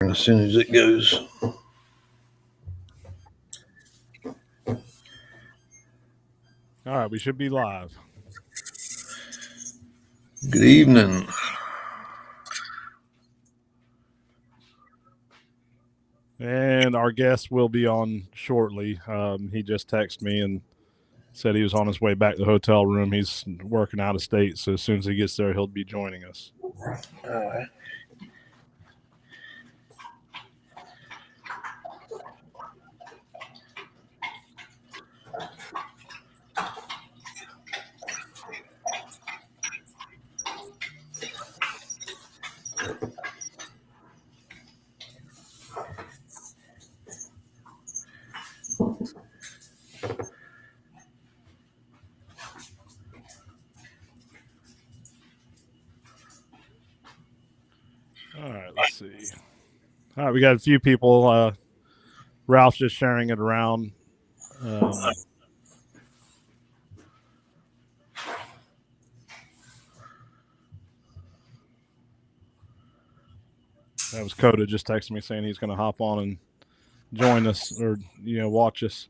as soon as it goes. All right, we should be live. Good evening. And our guest will be on shortly. He just texted me and said he was on his way back to the hotel room. He's working out of state, so as soon as he gets there, he'll be joining us. All right. All right, let's see. All right, we got a few people. Ralph's just sharing it around. That was Coda just texting me saying he's going to hop on and join us or watch us.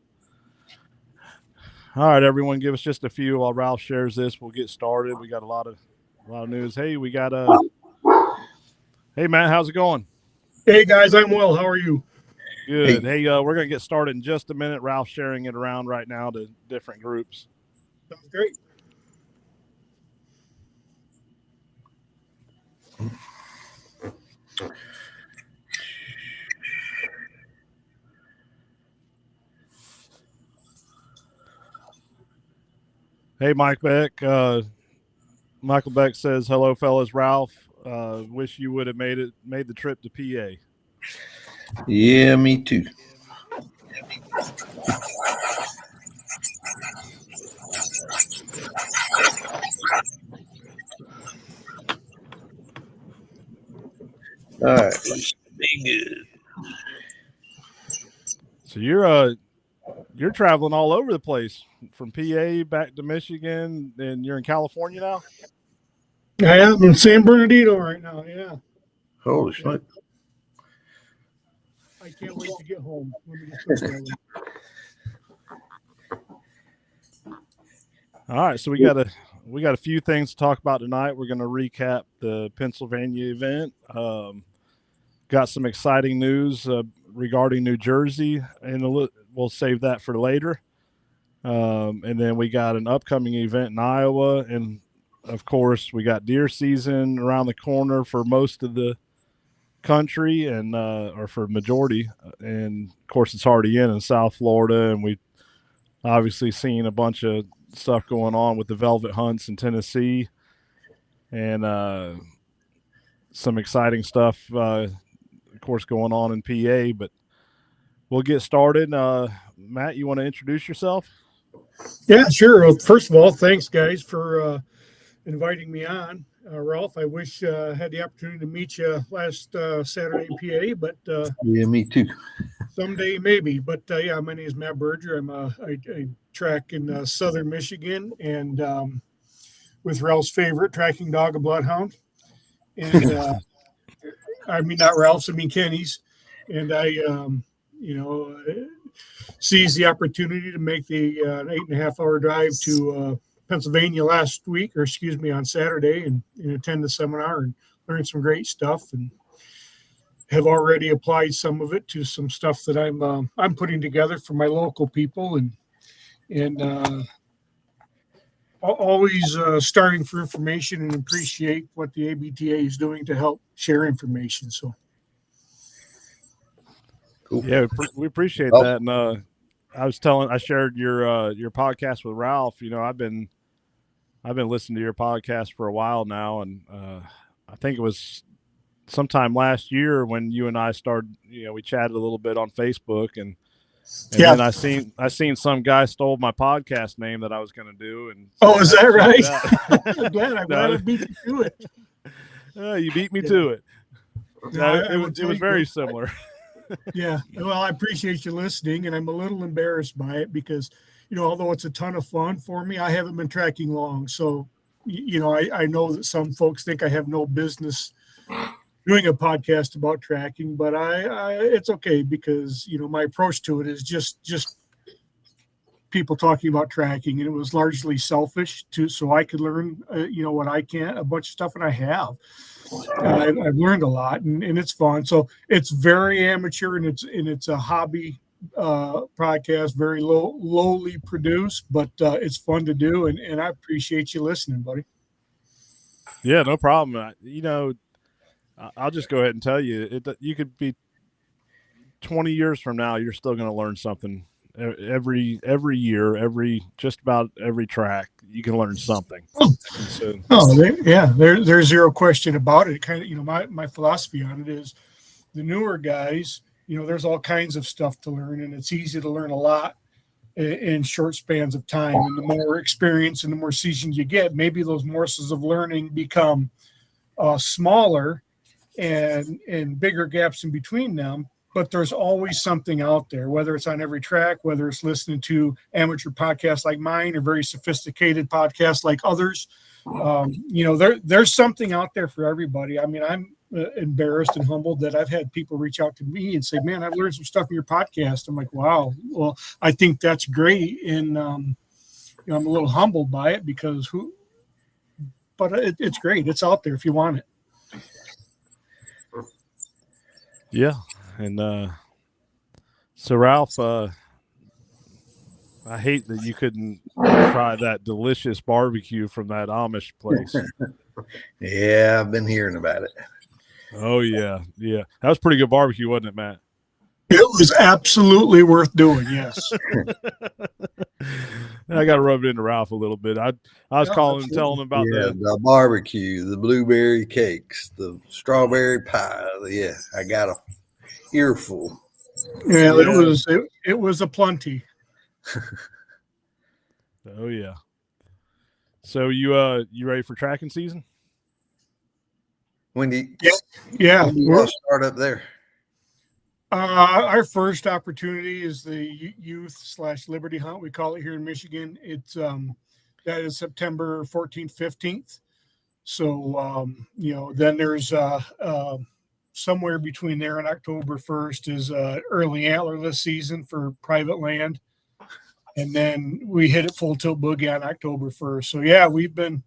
All right, everyone, give us just a few while Ralph shares this. We'll get started. We got a lot of news. Hey, we got Hey Matt, how's it going? Hey guys, I'm well. How are you? Good. Hey, we're going to get started in just a minute. Ralph's sharing it around right now to different groups. Sounds great. Hey, Mike Beck. Michael Beck says, "Hello, fellas. Ralph, wish you would have made the trip to PA." Yeah, me too. All right, this should be good. So you're traveling all over the place from PA back to Michigan, and you're in California now? I am in San Bernardino right now. Yeah. Holy shit. I can't wait to get home. Let me just put it that way. All right, so we got a few things to talk about tonight. We're going to recap the Pennsylvania event. Got some exciting news regarding New Jersey, and we'll save that for later. And then we got an upcoming event in Iowa, and of course we got deer season around the corner for most of the country, and or for majority, and of course it's already in South Florida, and we obviously seen a bunch of stuff going on with the velvet hunts in Tennessee, and some exciting stuff of course going on in PA. But we'll get started. Matt, you want to introduce yourself? Yeah, sure. Well, first of all, thanks guys for inviting me on. Ralph, I wish I had the opportunity to meet you last Saturday in PA, but Yeah, me too. someday maybe. But yeah, my name is Matt Berger. I track in southern Michigan, and with Ralph's favorite tracking dog, a bloodhound. And I mean, not Ralph's, I mean Kenny's. And I, seized the opportunity to make the 8.5-hour drive to Pennsylvania on Saturday, and attend the seminar and learn some great stuff, and have already applied some of it to some stuff that I'm putting together for my local people, and always starting for information, and appreciate what the ABTA is doing to help share information. So Cool. Yeah, we appreciate that. And I shared your podcast with Ralph. I've been listening to your podcast for a while now, and I think it was sometime last year when you and I started. We chatted a little bit on Facebook, and yeah. then I seen some guy stole my podcast name that I was going to do. And so is that right? I'm glad I beat you to it. You beat me to it. No, it was very similar. Yeah. Well, I appreciate you listening, and I'm a little embarrassed by it because, although it's a ton of fun for me, I haven't been tracking long. So, I know that some folks think I have no business doing a podcast about tracking, but I it's okay because my approach to it is just people talking about tracking, and it was largely selfish so I could learn what I can, a bunch of stuff, and I have. I've learned a lot, and it's fun. So it's very amateur, and it's a hobby podcast, very lowly produced, but it's fun to do, and I appreciate you listening, buddy. Yeah, no problem. I'll just go ahead and tell you, you could be 20 years from now, you're still going to learn something every year, just about every track. You can learn something. There's zero question about it. Kind of, my philosophy on it is the newer guys, there's all kinds of stuff to learn, and it's easy to learn a lot in short spans of time. And the more experience and the more seasoned you get, maybe those morsels of learning become smaller and bigger gaps in between them. But there's always something out there, whether it's on every track, whether it's listening to amateur podcasts like mine or very sophisticated podcasts like others. There's something out there for everybody. I mean, I'm embarrassed and humbled that I've had people reach out to me and say, man, I've learned some stuff in your podcast. I'm like, wow, well, I think that's great. And, I'm a little humbled by it because it's great. It's out there if you want it. Yeah. And so, Ralph, I hate that you couldn't try that delicious barbecue from that Amish place. Yeah, I've been hearing about it. Oh, yeah. Yeah. That was pretty good barbecue, wasn't it, Matt? It was absolutely worth doing, yes. I got to rub it into Ralph a little bit. I was calling and telling him about the barbecue, the blueberry cakes, the strawberry pie. Yeah, I got a earful. Yeah, it was a plenty. Oh yeah. So you ready for tracking season? When do you start up there? Our first opportunity is the youth/Liberty Hunt. We call it here in Michigan. It's that is September 14th, 15th. So then there's somewhere between there and October 1st is early antlerless season for private land. And then we hit it full tilt boogie on October 1st. So yeah, we've been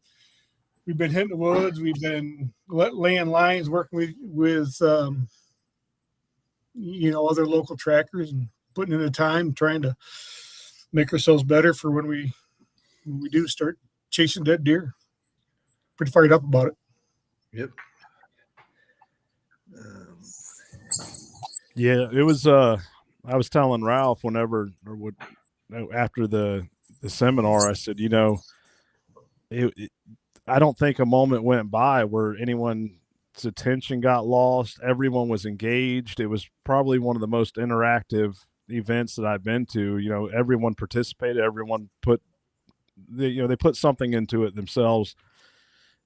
hitting the woods. We've been laying lines, working with other local trackers and putting in the time, trying to make ourselves better for when we do start chasing dead deer. Pretty fired up about it. Yep. Yeah, it was. I was telling Ralph after the seminar, I said, I don't think a moment went by where anyone's attention got lost. Everyone was engaged. It was probably one of the most interactive events that I've been to. Everyone participated. Everyone they put something into it themselves.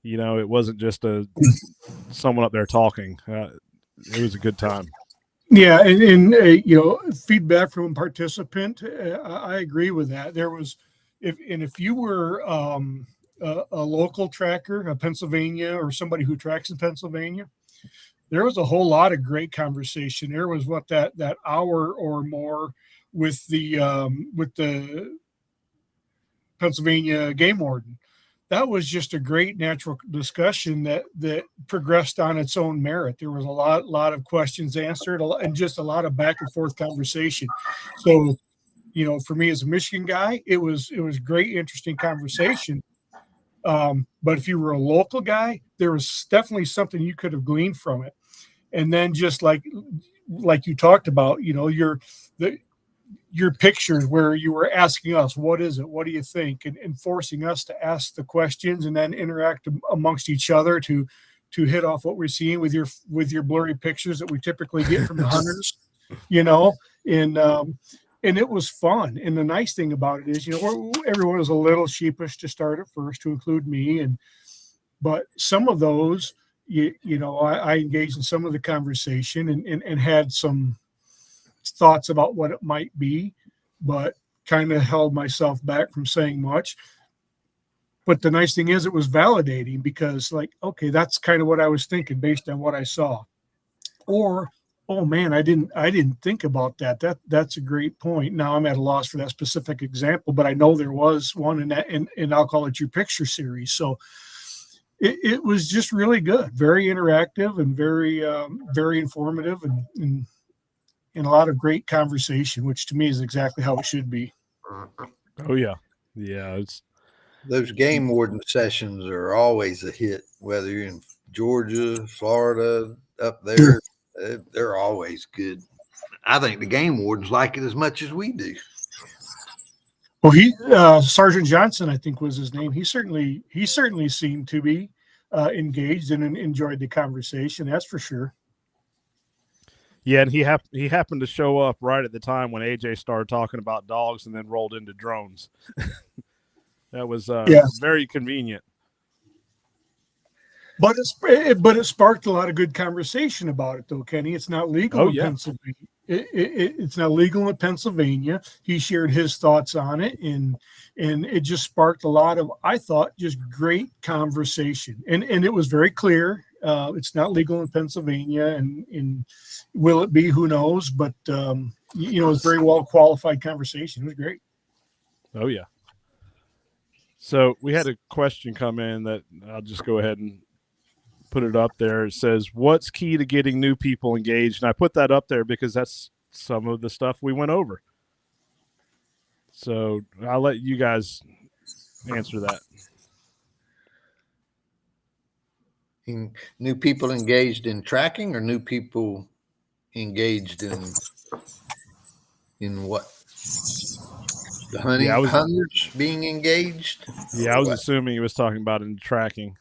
It wasn't just someone up there talking. It was a good time. Yeah, and feedback from a participant, I agree with that. There was, if you were a local tracker, a Pennsylvania, or somebody who tracks in Pennsylvania, there was a whole lot of great conversation. There was that hour or more with the Pennsylvania game warden. That was just a great natural discussion that progressed on its own merit. There was a lot of questions answered and just a lot of back and forth conversation. So, for me as a Michigan guy, it was great, interesting conversation. But if you were a local guy, there was definitely something you could have gleaned from it. And then just like you talked about, your pictures where you were asking us, what is it? What do you think? And forcing us to ask the questions and then interact amongst each other to hit off what we're seeing with your blurry pictures that we typically get from the hunters, and it was fun. And the nice thing about it is, everyone was a little sheepish to start at first, to include me. But some of those, I engaged in some of the conversation and had some thoughts about what it might be, but kind of held myself back from saying much. But the nice thing is it was validating because like, okay, that's kind of what I was thinking based on what I saw. Or, oh man, I didn't think about that. That's a great point. Now I'm at a loss for that specific example, but I know there was one in that, and I'll call it your picture series. So it was just really good, very interactive and very informative and a lot of great conversation, which to me is exactly how it should be. Oh yeah. Yeah. Those game warden sessions are always a hit, whether you're in Georgia, Florida, up there. They're always good. I think the game wardens like it as much as we do. Well, Sergeant Johnson, I think was his name. He certainly seemed to be engaged and enjoyed the conversation. That's for sure. Yeah, and he happened to show up right at the time when AJ started talking about dogs and then rolled into drones. That was very convenient. But it sparked a lot of good conversation about it, though, Kenny. It's not legal in Pennsylvania. It's not legal in Pennsylvania. He shared his thoughts on it, and it just sparked a lot of, I thought, just great conversation. And it was very clear. It's not legal in Pennsylvania, and will it be? Who knows? But it was very well qualified conversation. It was great. Oh yeah. So we had a question come in that I'll just go ahead and put it up there. It says, what's key to getting new people engaged? And I put that up there because that's some of the stuff we went over. So I'll let you guys answer that. New people engaged in tracking or new people engaged in what? The hunters being engaged? Yeah, I was assuming he was talking about in tracking.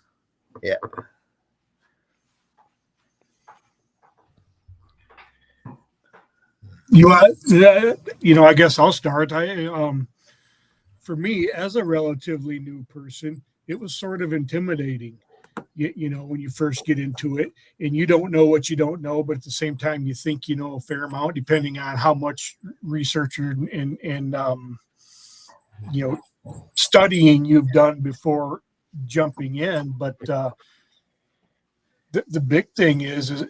Yeah. I guess I'll start. For me, as a relatively new person, it was sort of intimidating. When you first get into it and you don't know what you don't know, but at the same time, you think you know a fair amount, depending on how much research and studying you've done before jumping in. But the big thing is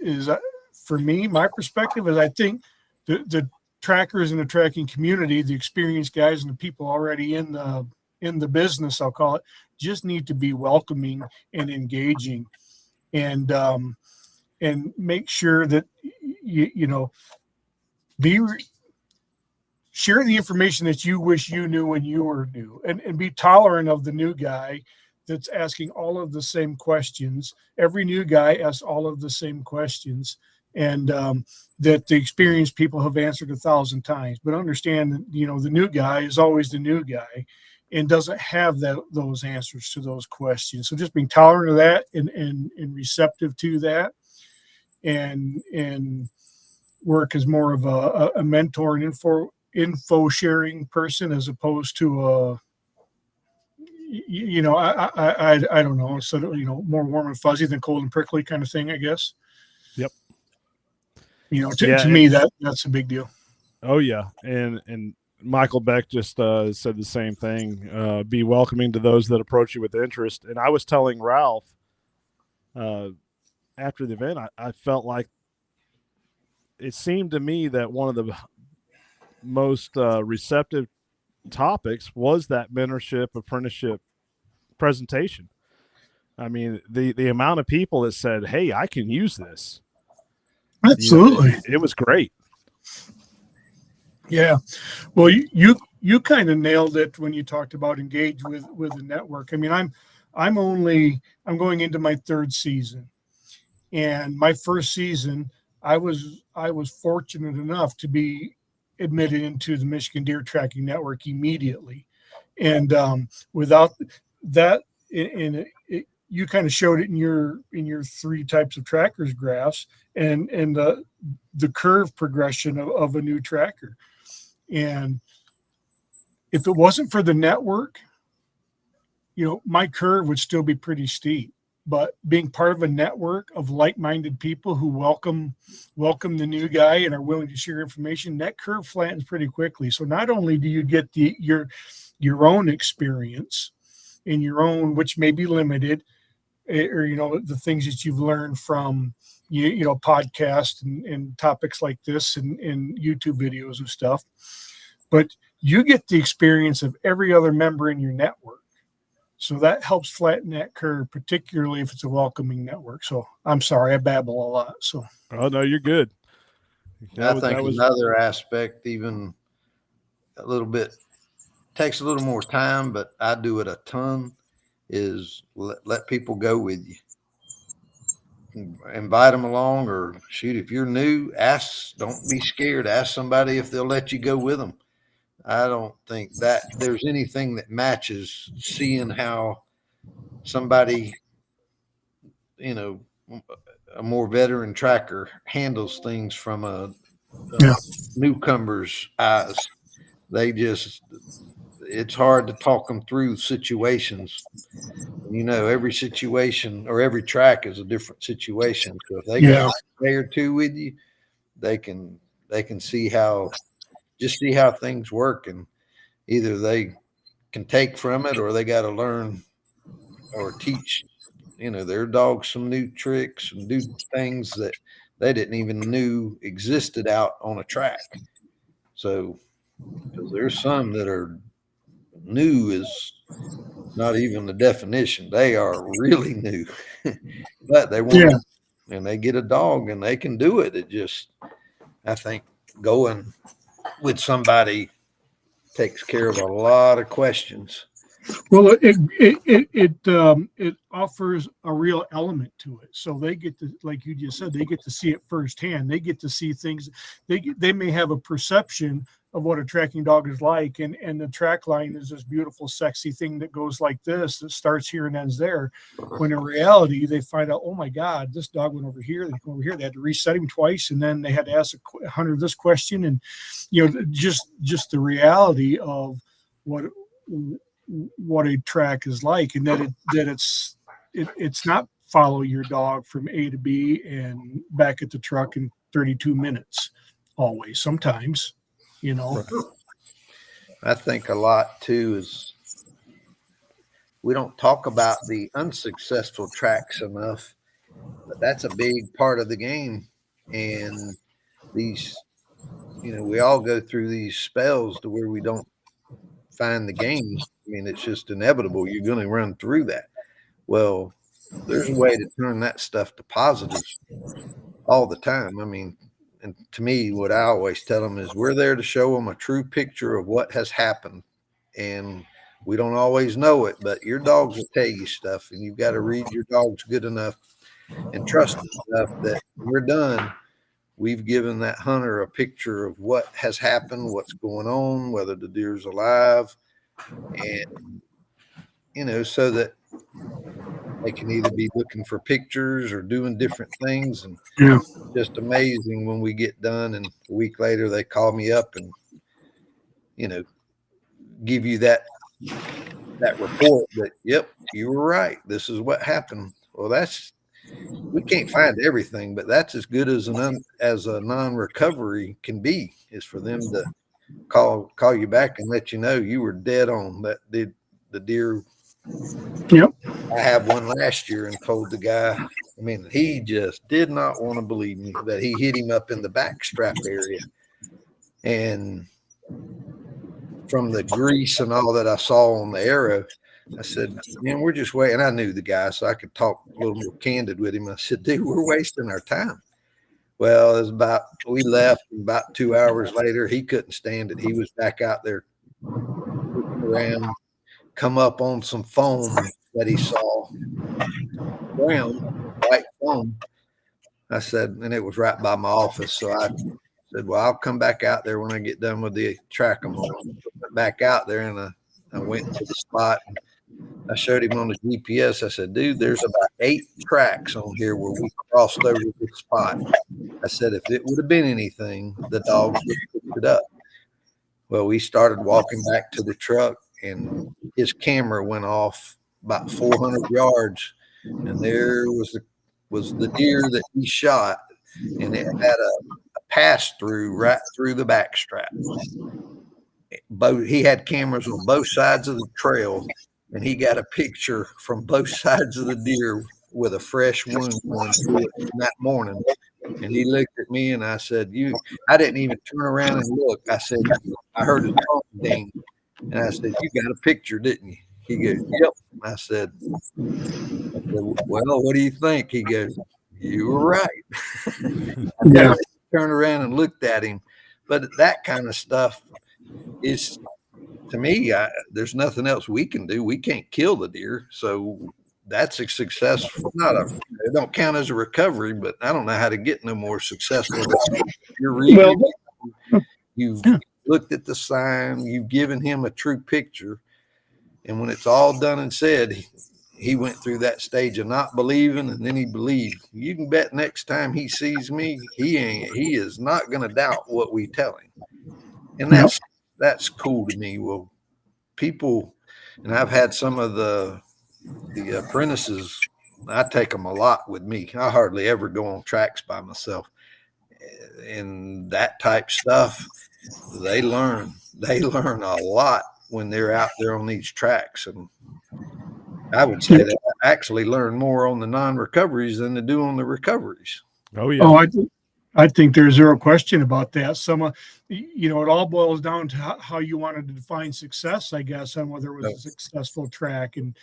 for me, my perspective is I think the trackers in the tracking community, the experienced guys and the people already in the business, I'll call it, just need to be welcoming and engaging, and make sure that share the information that you wish you knew when you were new, and be tolerant of the new guy that's asking all of the same questions. Every new guy asks all of the same questions, and that the experienced people have answered 1,000 times. But understand that the new guy is always the new guy and doesn't have those answers to those questions. So just being tolerant of that and receptive to that, and work as more of a mentor and info sharing person as opposed to I don't know, sort of more warm and fuzzy than cold and prickly kind of thing, I guess. Yep. To me that's a big deal. Oh yeah, and Michael Beck just said the same thing. Be welcoming to those that approach you with interest. And I was telling Ralph after the event, I felt like it seemed to me that one of the most receptive topics was that mentorship apprenticeship presentation. I mean, the amount of people that said, "Hey, I can use this." Absolutely, it was great. Yeah, well, you kind of nailed it when you talked about engage with the network. I mean, I'm going into my third season, and my first season, I was fortunate enough to be admitted into the Michigan Deer Tracking Network immediately, and without that, you kind of showed it in your 3 types of trackers graphs and the curve progression of a new tracker. And if it wasn't for the network, my curve would still be pretty steep. But being part of a network of like-minded people who welcome the new guy and are willing to share information, that curve flattens pretty quickly. So not only do you get your own experience in your own, which may be limited, or the things that you've learned from podcasts and topics like this and YouTube videos and stuff, but you get the experience of every other member in your network. So that helps flatten that curve, particularly if it's a welcoming network. So I'm sorry, I babble a lot. So oh no, you're good. I think another aspect, even a little bit, takes a little more time, but I do it a ton, is let people go with you. Invite them along, or shoot, if you're new, don't be scared. Ask somebody if they'll let you go with them. I don't think that there's anything that matches seeing how somebody, a more veteran tracker handles things from a newcomer's eyes. It's hard to talk them through situations. Every situation or every track is a different situation. So if they got a day or two with you, they can see how things work, and either they can take from it or they got to learn or teach, their dogs some new tricks and do things that they didn't even knew existed out on a track. So, because there's some that are new is not even the definition. They are really new, but they want and they get a dog and they can do it. It just, I think going with somebody takes care of a lot of questions. Well, it offers a real element to it. So they get to, like you just said, they get to see it firsthand. They get to see things. They may have a perception of what a tracking dog is like, and the track line is this beautiful, sexy thing that goes like this, that starts here and ends there. When in reality, they find out, oh my God, this dog went over here. They come over here. They had to reset him twice, and then they had to ask 100 this question, and just the reality of what a track is like, and it's not follow your dog from A to B and back at the truck in 32 minutes always. Sometimes, I think a lot too is we don't talk about the unsuccessful tracks enough, but that's a big part of the game. And these, we all go through these spells to where we don't find the game. I mean, it's just inevitable. You're going to run through that. Well, there's a way to turn that stuff to positives all the time. I mean, and to me, what I always tell them is we're there to show them a true picture of what has happened. And we don't always know it, but your dogs will tell you stuff, and you've got to read your dogs good enough and trust them enough that when we're done, we've given that hunter a picture of what has happened, what's going on, whether the deer's alive, and so that they can either be looking for pictures or doing different things. And it's just amazing when we get done and a week later they call me up and give you that report that, yep, you were right, this is what happened. Well, we can't find everything, but that's as good as a non-recovery can be, is for them to call you back and let you know you were dead on. That did the deer. Yep. I had one last year and told the guy, I mean, he just did not want to believe me that he hit him up in the back strap area. And from the grease and all that I saw on the arrow, I said, man, we're just waiting. I knew the guy, so I could talk a little more candid with him. I said, dude, we're wasting our time. Well, we left, and about 2 hours later, he couldn't stand it. He was back out there around, come up on some foam that he saw, brown, white foam. I said, and it was right by my office. So I said, well, I'll come back out there when I get done with the track. I'm going to put back out there, and I went to the spot. And I showed him on the GPS. I said, dude, there's about 8 tracks on here where we crossed over this spot. I said, if it would have been anything, the dogs would have picked it up. Well, we started walking back to the truck, and his camera went off about 400 yards, and there was the deer that he shot, and it had a pass through right through the backstrap. He had cameras on both sides of the trail, and he got a picture from both sides of the deer with a fresh wound going through it that morning. And he looked at me and I said, I didn't even turn around and look. I said, I heard his phone ding. And I said, you got a picture, didn't you? He goes, yep. I said, well, what do you think? He goes, you were right. I never turned around and looked at him. But that kind of stuff is, to me, there's nothing else we can do. We can't kill the deer. So that's a success. It don't count as a recovery, but I don't know how to get no more successful. You're reading, you've looked at the sign, you've given him a true picture. And when it's all done and said, he went through that stage of not believing, and then he believed. You can bet next time he sees me, he is not going to doubt what we tell him. And that's cool to me. Well, people, and I've had some of the apprentices, I take them a lot with me. I hardly ever go on tracks by myself. And that type stuff, they learn a lot when they're out there on these tracks. And I would say that I actually learn more on the non-recoveries than they do on the recoveries. Oh, yeah. Oh, I think there's zero question about that. It all boils down to how you wanted to define success, I guess, on whether it was a successful track. And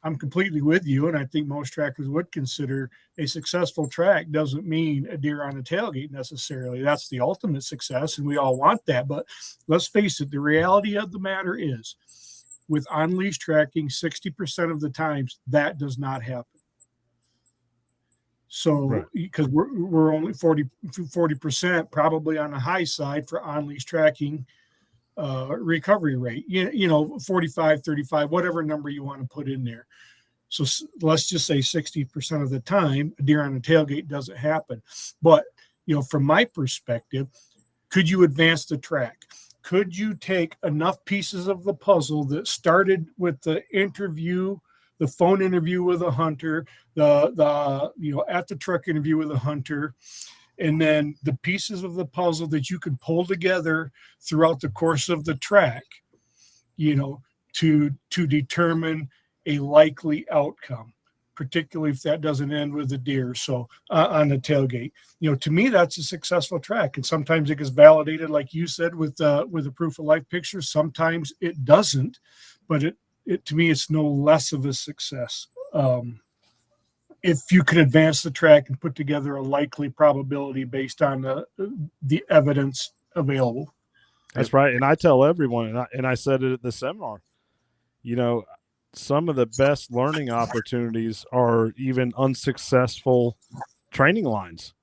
I'm completely with you. And I think most trackers would consider a successful track doesn't mean a deer on a tailgate necessarily. That's the ultimate success, and we all want that. But let's face it, the reality of the matter is, with on-leash tracking, 60% of the times that does not happen. So, because we're only 40% probably on the high side for on-leash tracking recovery rate, 45, 35, whatever number you want to put in there. So let's just say 60% of the time, a deer on a tailgate doesn't happen. But, from my perspective, could you advance the track? Could you take enough pieces of the puzzle that started with the interview, the phone interview with a hunter, the at the truck interview with a hunter, and then the pieces of the puzzle that you could pull together throughout the course of the track, to determine a likely outcome, particularly if that doesn't end with a deer. So on the tailgate, to me, that's a successful track. And sometimes it gets validated, like you said, with a proof of life picture. Sometimes it doesn't, but it to me, it's no less of a success. If you can advance the track and put together a likely probability based on the evidence available. That's right. And I tell everyone, and I said it at the seminar, some of the best learning opportunities are even unsuccessful training lines.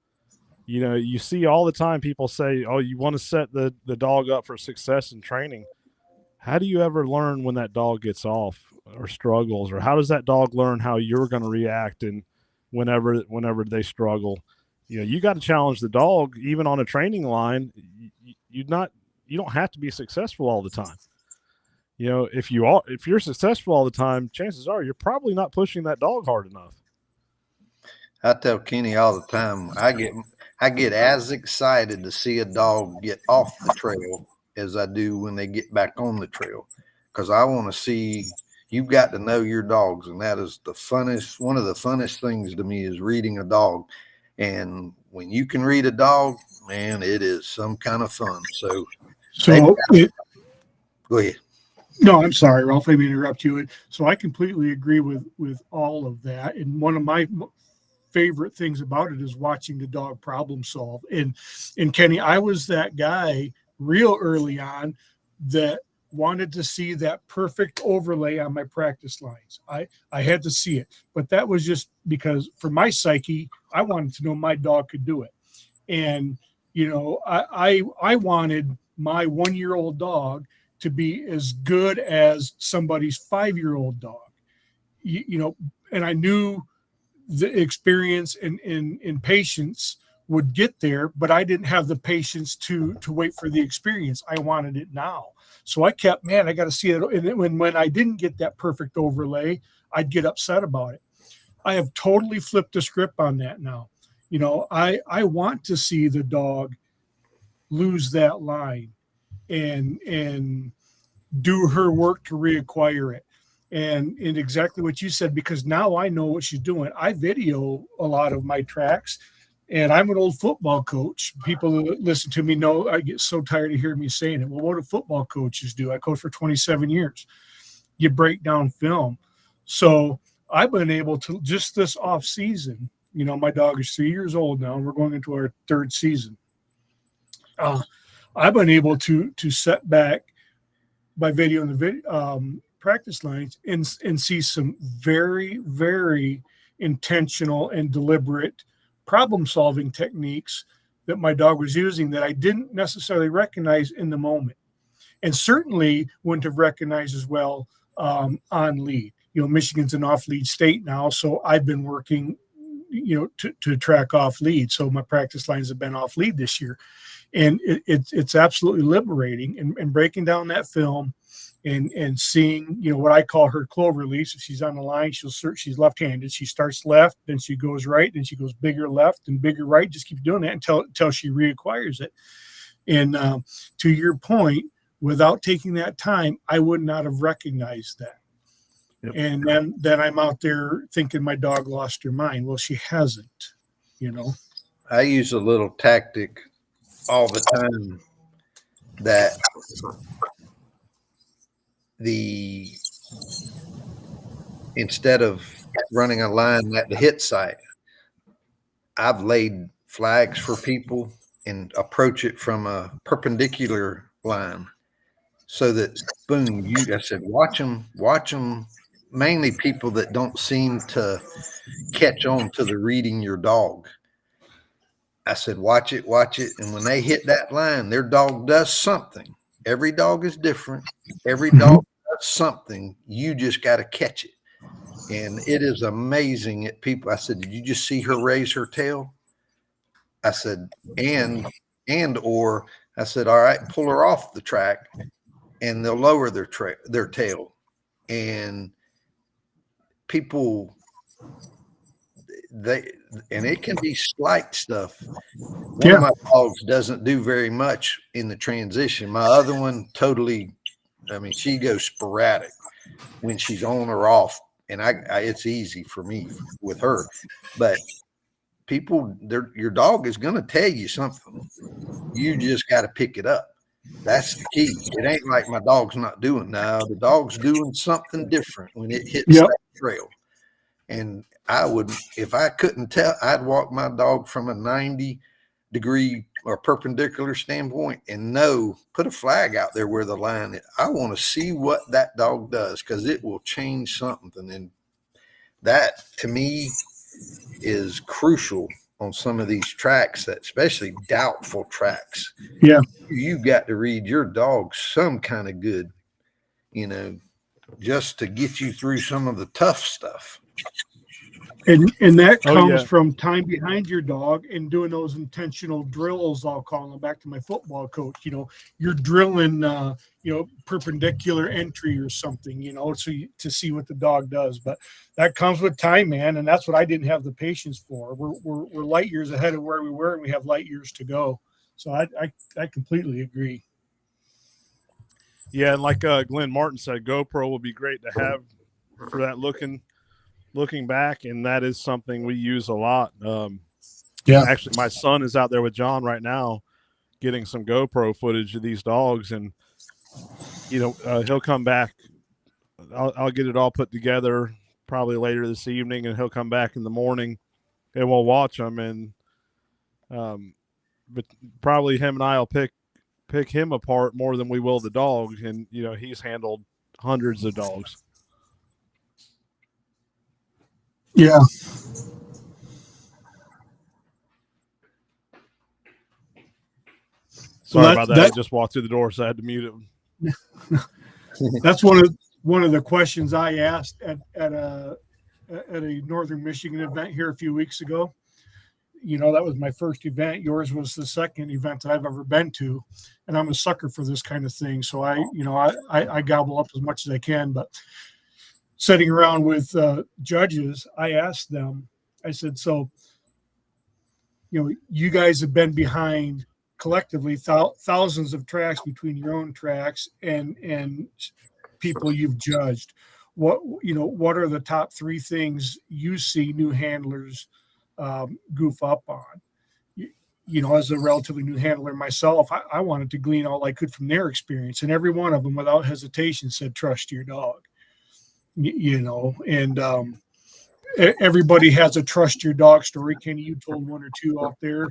You see all the time people say, oh, you want to set the dog up for success in training. How do you ever learn when that dog gets off or struggles, or how does that dog learn how you're going to react and whenever they struggle? You got to challenge the dog even on a training line. You don't have to be successful all the time. If you're successful all the time, chances are you're probably not pushing that dog hard enough. I tell Kenny all the time, I get as excited to see a dog get off the trail as I do when they get back on the trail, because I want to see, you've got to know your dogs, and that is one of the funnest things to me is reading a dog. And when you can read a dog, man, it is some kind of fun. So go ahead. No, I'm sorry, Ralph. Let me interrupt you. So I completely agree with all of that. And one of my favorite things about it is watching the dog problem solve. And Kenny, I was that guy real early on that wanted to see that perfect overlay on my practice lines. I had to see it, but that was just because for my psyche, I wanted to know my dog could do it. And, I wanted my 1-year-old dog to be as good as somebody's 5-year-old dog, and I knew the experience and patience would get there, but I didn't have the patience to wait for the experience. I wanted it now. So I kept, I got to see it. And when I didn't get that perfect overlay, I'd get upset about it. I have totally flipped the script on that now. I want to see the dog lose that line and do her work to reacquire it. And exactly what you said, because now I know what she's doing. I video a lot of my tracks, and I'm an old football coach. People that listen to me know I get so tired of hearing me saying it. Well, what do football coaches do? I coached for 27 years. You break down film. So I've been able to, just this off season, you know, my dog is 3 years old now, and we're going into our third season. I've been able to set back by video in the practice lines and see some very, very intentional and deliberate problem-solving techniques that my dog was using that I didn't necessarily recognize in the moment, and certainly wouldn't have recognized as well on lead. You know, Michigan's an off-lead state now, so I've been working, you know, to track off lead. So my practice lines have been off lead this year. And it's absolutely liberating, and breaking down that film and seeing, you know, what I call her clover release. If she's on the line, she'll search. She's left-handed. She starts left, then she goes right, then she goes bigger left and bigger right. Just keep doing that until she reacquires it. And to your point, without taking that time, I would not have recognized that. Yep. And then I'm out there thinking my dog lost her mind. Well, she hasn't, you know. I use a little tactic all the time that instead of running a line at the hit site, I've laid flags for people and approach it from a perpendicular line, so that boom, I said, watch them, mainly people that don't seem to catch on to the reading your dog. I said, watch it. And when they hit that line, their dog does something. Every dog is different. Every dog does something. You just got to catch it. And it is amazing at people. I said, did you just see her raise her tail? I said, or I said, all right, pull her off the track, and they'll lower their tail. And people, and it can be slight stuff. One of my dogs doesn't do very much in the transition. My other one totally, I mean, she goes sporadic when she's on or off, and it's easy for me with her. But people, your dog is going to tell you something. You just got to pick it up. That's the key. It ain't like my dog's not doing now. The dog's doing something different when it hits that trail. And I would, if I couldn't tell, I'd walk my dog from a 90-degree or perpendicular standpoint and put a flag out there where the line is. I want to see what that dog does, because it will change something. And that, to me, is crucial on some of these tracks, that especially doubtful tracks. Yeah. You got to read your dog some kind of good, you know, just to get you through some of the tough stuff. And that comes from time behind your dog and doing those intentional drills. I'll call them, back to my football coach. You know, you're drilling, perpendicular entry or something, you know, to see what the dog does. But that comes with time, man, and that's what I didn't have the patience for. We're light years ahead of where we were, and we have light years to go. So I completely agree. Yeah, and like Glenn Martin said, GoPro will be great to have for that looking back, and that is something we use a lot. Actually, my son is out there with John right now getting some GoPro footage of these dogs, and you know, he'll come back. I'll get it all put together probably later this evening, and he'll come back in the morning and we'll watch them. And but probably him and I will pick him apart more than we will the dog. And you know, he's handled hundreds of dogs. Yeah. Sorry about that. I just walked through the door, so I had to mute it. That's one of the questions I asked at a Northern Michigan event here a few weeks ago. You know, that was my first event. Yours was the second event that I've ever been to, and I'm a sucker for this kind of thing. So I gobble up as much as I can. But sitting around with judges, I asked them, I said, so, you know, you guys have been behind collectively thousands of tracks between your own tracks and people you've judged. what are the top 3 things you see new handlers goof up on? As a relatively new handler myself, I wanted to glean all I could from their experience, and every one of them without hesitation said, trust your dog. And everybody has a trust your dog story. Kenny, you told 1 or 2 out there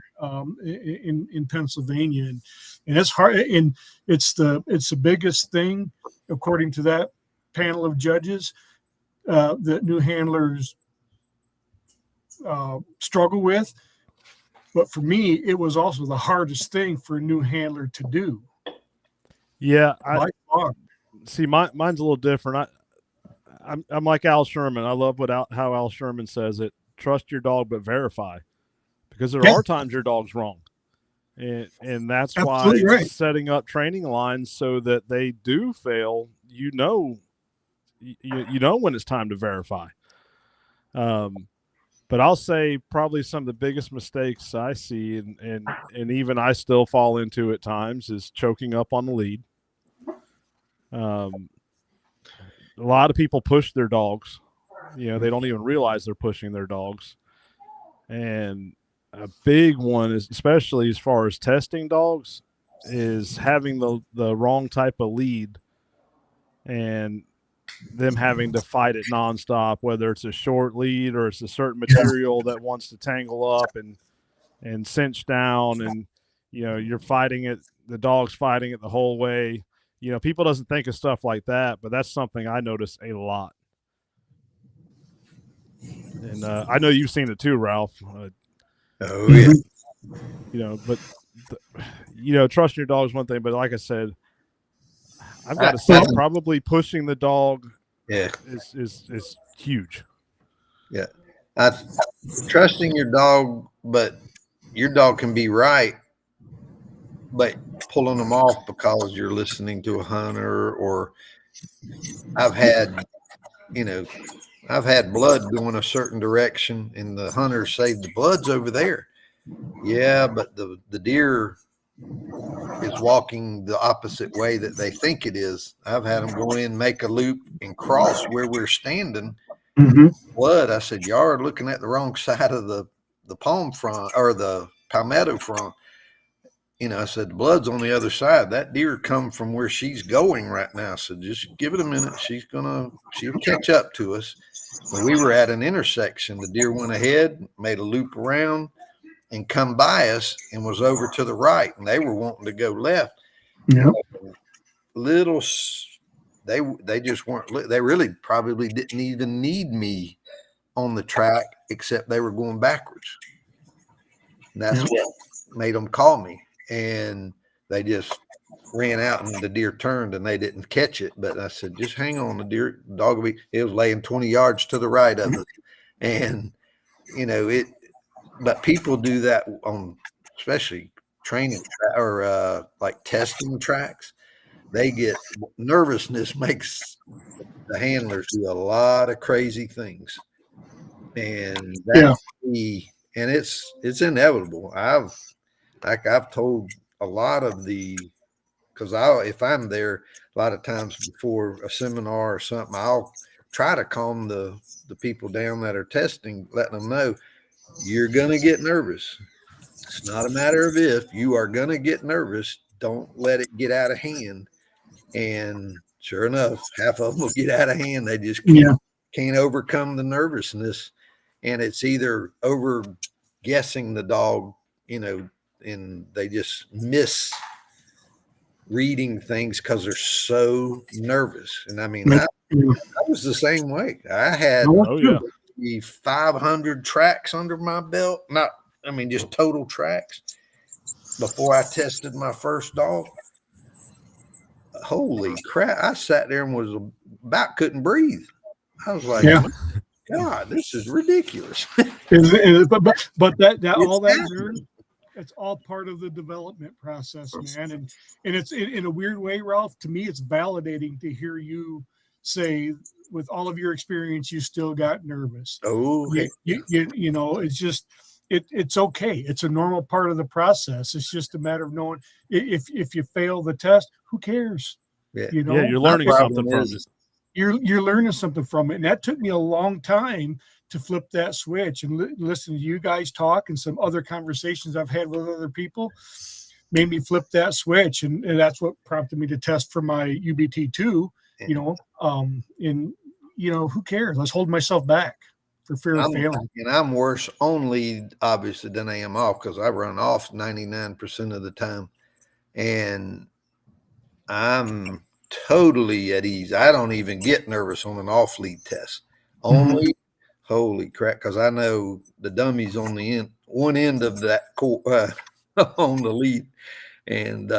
in Pennsylvania, and it's hard, and it's the biggest thing according to that panel of judges that new handlers struggle with. But for me, it was also the hardest thing for a new handler to do. Yeah, mine's a little different. I'm like Al Sherman. I love how Al Sherman says it. Trust your dog, but verify, because there are times your dog's wrong, and that's Absolutely why right. setting up training lines so that they do fail. You know when it's time to verify. But I'll say probably some of the biggest mistakes I see, and even I still fall into at times, is choking up on the lead. A lot of people push their dogs. They don't even realize they're pushing their dogs. And a big one is, especially as far as testing dogs, is having the wrong type of lead and them having to fight it nonstop, whether it's a short lead or it's a certain material that wants to tangle up and cinch down, and you're fighting it, the dog's fighting it the whole way. People doesn't think of stuff like that, but that's something I notice a lot. And I know you've seen it too, Ralph. Oh yeah. But trusting your dog is one thing, but like I said, I've got to say, probably pushing the dog is huge. Yeah. Trusting your dog, but your dog can be right, but pulling them off because you're listening to a hunter, or I've had blood going a certain direction and the hunters say the blood's over there. Yeah, but the deer is walking the opposite way that they think it is. I've had them go in, make a loop, and cross where we're standing. Mm-hmm. Blood. I said, you are looking at the wrong side of the palm front, or the palmetto front. I said, the blood's on the other side. That deer come from where she's going right now. So just give it a minute. She'll catch up to us. When we were at an intersection, the deer went ahead, made a loop around, and come by us and was over to the right, and they were wanting to go left. Yeah. They just weren't. They really probably didn't even need me on the track, except they were going backwards. And that's what made them call me. And they just ran out, and the deer turned, and they didn't catch it. But I said, just hang on. The dog will be. It was laying 20 yards to the right of it, and it. But people do that on, especially training or like testing tracks. They get nervousness, makes the handlers do a lot of crazy things, and and it's inevitable. I've told a lot of because if I'm there a lot of times before a seminar or something, I'll try to calm the people down that are testing, letting them know, you're going to get nervous. It's not a matter of if. You are going to get nervous. Don't let it get out of hand. And sure enough, half of them will get out of hand. They just can't overcome the nervousness. And it's either over guessing the dog, and they just miss reading things because they're so nervous. And I mean, I was the same way. I had 500 tracks under my belt. Just total tracks before I tested my first dog. Holy crap. I sat there and was couldn't breathe. I was like, God, this is ridiculous. but that all that it's all part of the development process, man. And it's in a weird way, Ralph, to me, it's validating to hear you say, with all of your experience, you still got nervous. It's just, it's okay. It's a normal part of the process. It's just a matter of knowing if you fail the test, who cares? You're learning something from it. you're learning something from it. And that took me a long time to flip that switch and listen to you guys talk, and some other conversations I've had with other people made me flip that switch. And that's what prompted me to test for my UBT2, and who cares? Let's hold myself back for fear of failing. And I'm worse only obviously than I am off, because I run off 99% of the time. And I'm totally at ease. I don't even get nervous on an off lead test. Only, holy crap, because I know the dummy's on the end, one end of that on the lead, and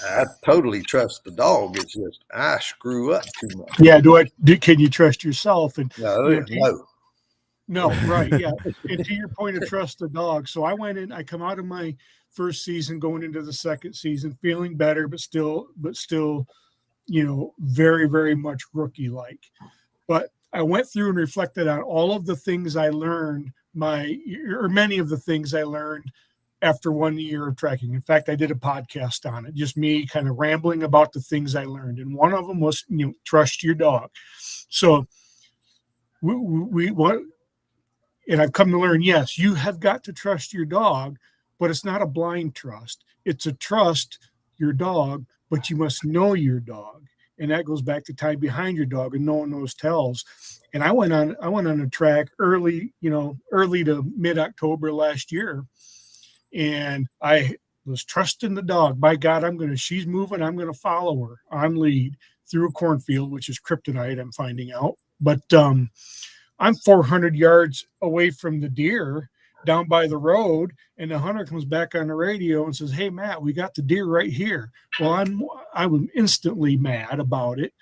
I totally trust the dog. It's just I screw up too much. Yeah. Can you trust yourself? And no. Right. Yeah. And to your point of trust the dog. So I come out of my first season, going into the second season, feeling better, but still, very, very much rookie like. But I went through and reflected on all of the things I learned, many of the things I learned after 1 year of tracking. In fact, I did a podcast on it, just me kind of rambling about the things I learned. And one of them was, trust your dog. So we want, and I've come to learn, yes, you have got to trust your dog, but it's not a blind trust. It's a trust your dog, but you must know your dog. And that goes back to time behind your dog and knowing those tells. And I went on a track early to mid-October last year. And I was trusting the dog. By God, she's moving. I'm going to follow her on lead through a cornfield, which is kryptonite, I'm finding out. But I'm 400 yards away from the deer down by the road, and the hunter comes back on the radio and says, "Hey, Matt, we got the deer right here." Well, I was instantly mad about it,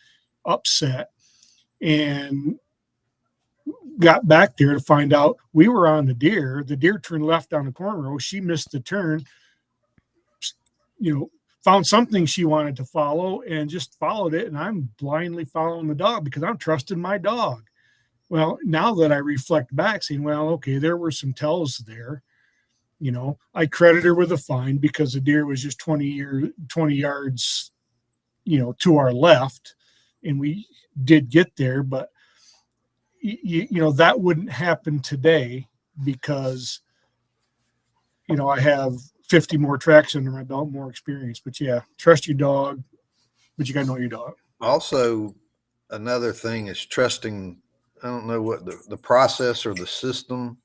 upset, and got back there to find out we were on the deer. The deer turned left on the corner road. She missed the turn, found something she wanted to follow and just followed it. And I'm blindly following the dog because I'm trusting my dog. Well, now that I reflect back, saying, well, okay, there were some tells there. I credit her with a fine because the deer was just 20 yards, to our left, and we did get there. But that wouldn't happen today because, I have 50 more tracks under my belt, more experience. But yeah, trust your dog, but you got to know your dog. Also, another thing is trusting. I don't know what the process or the system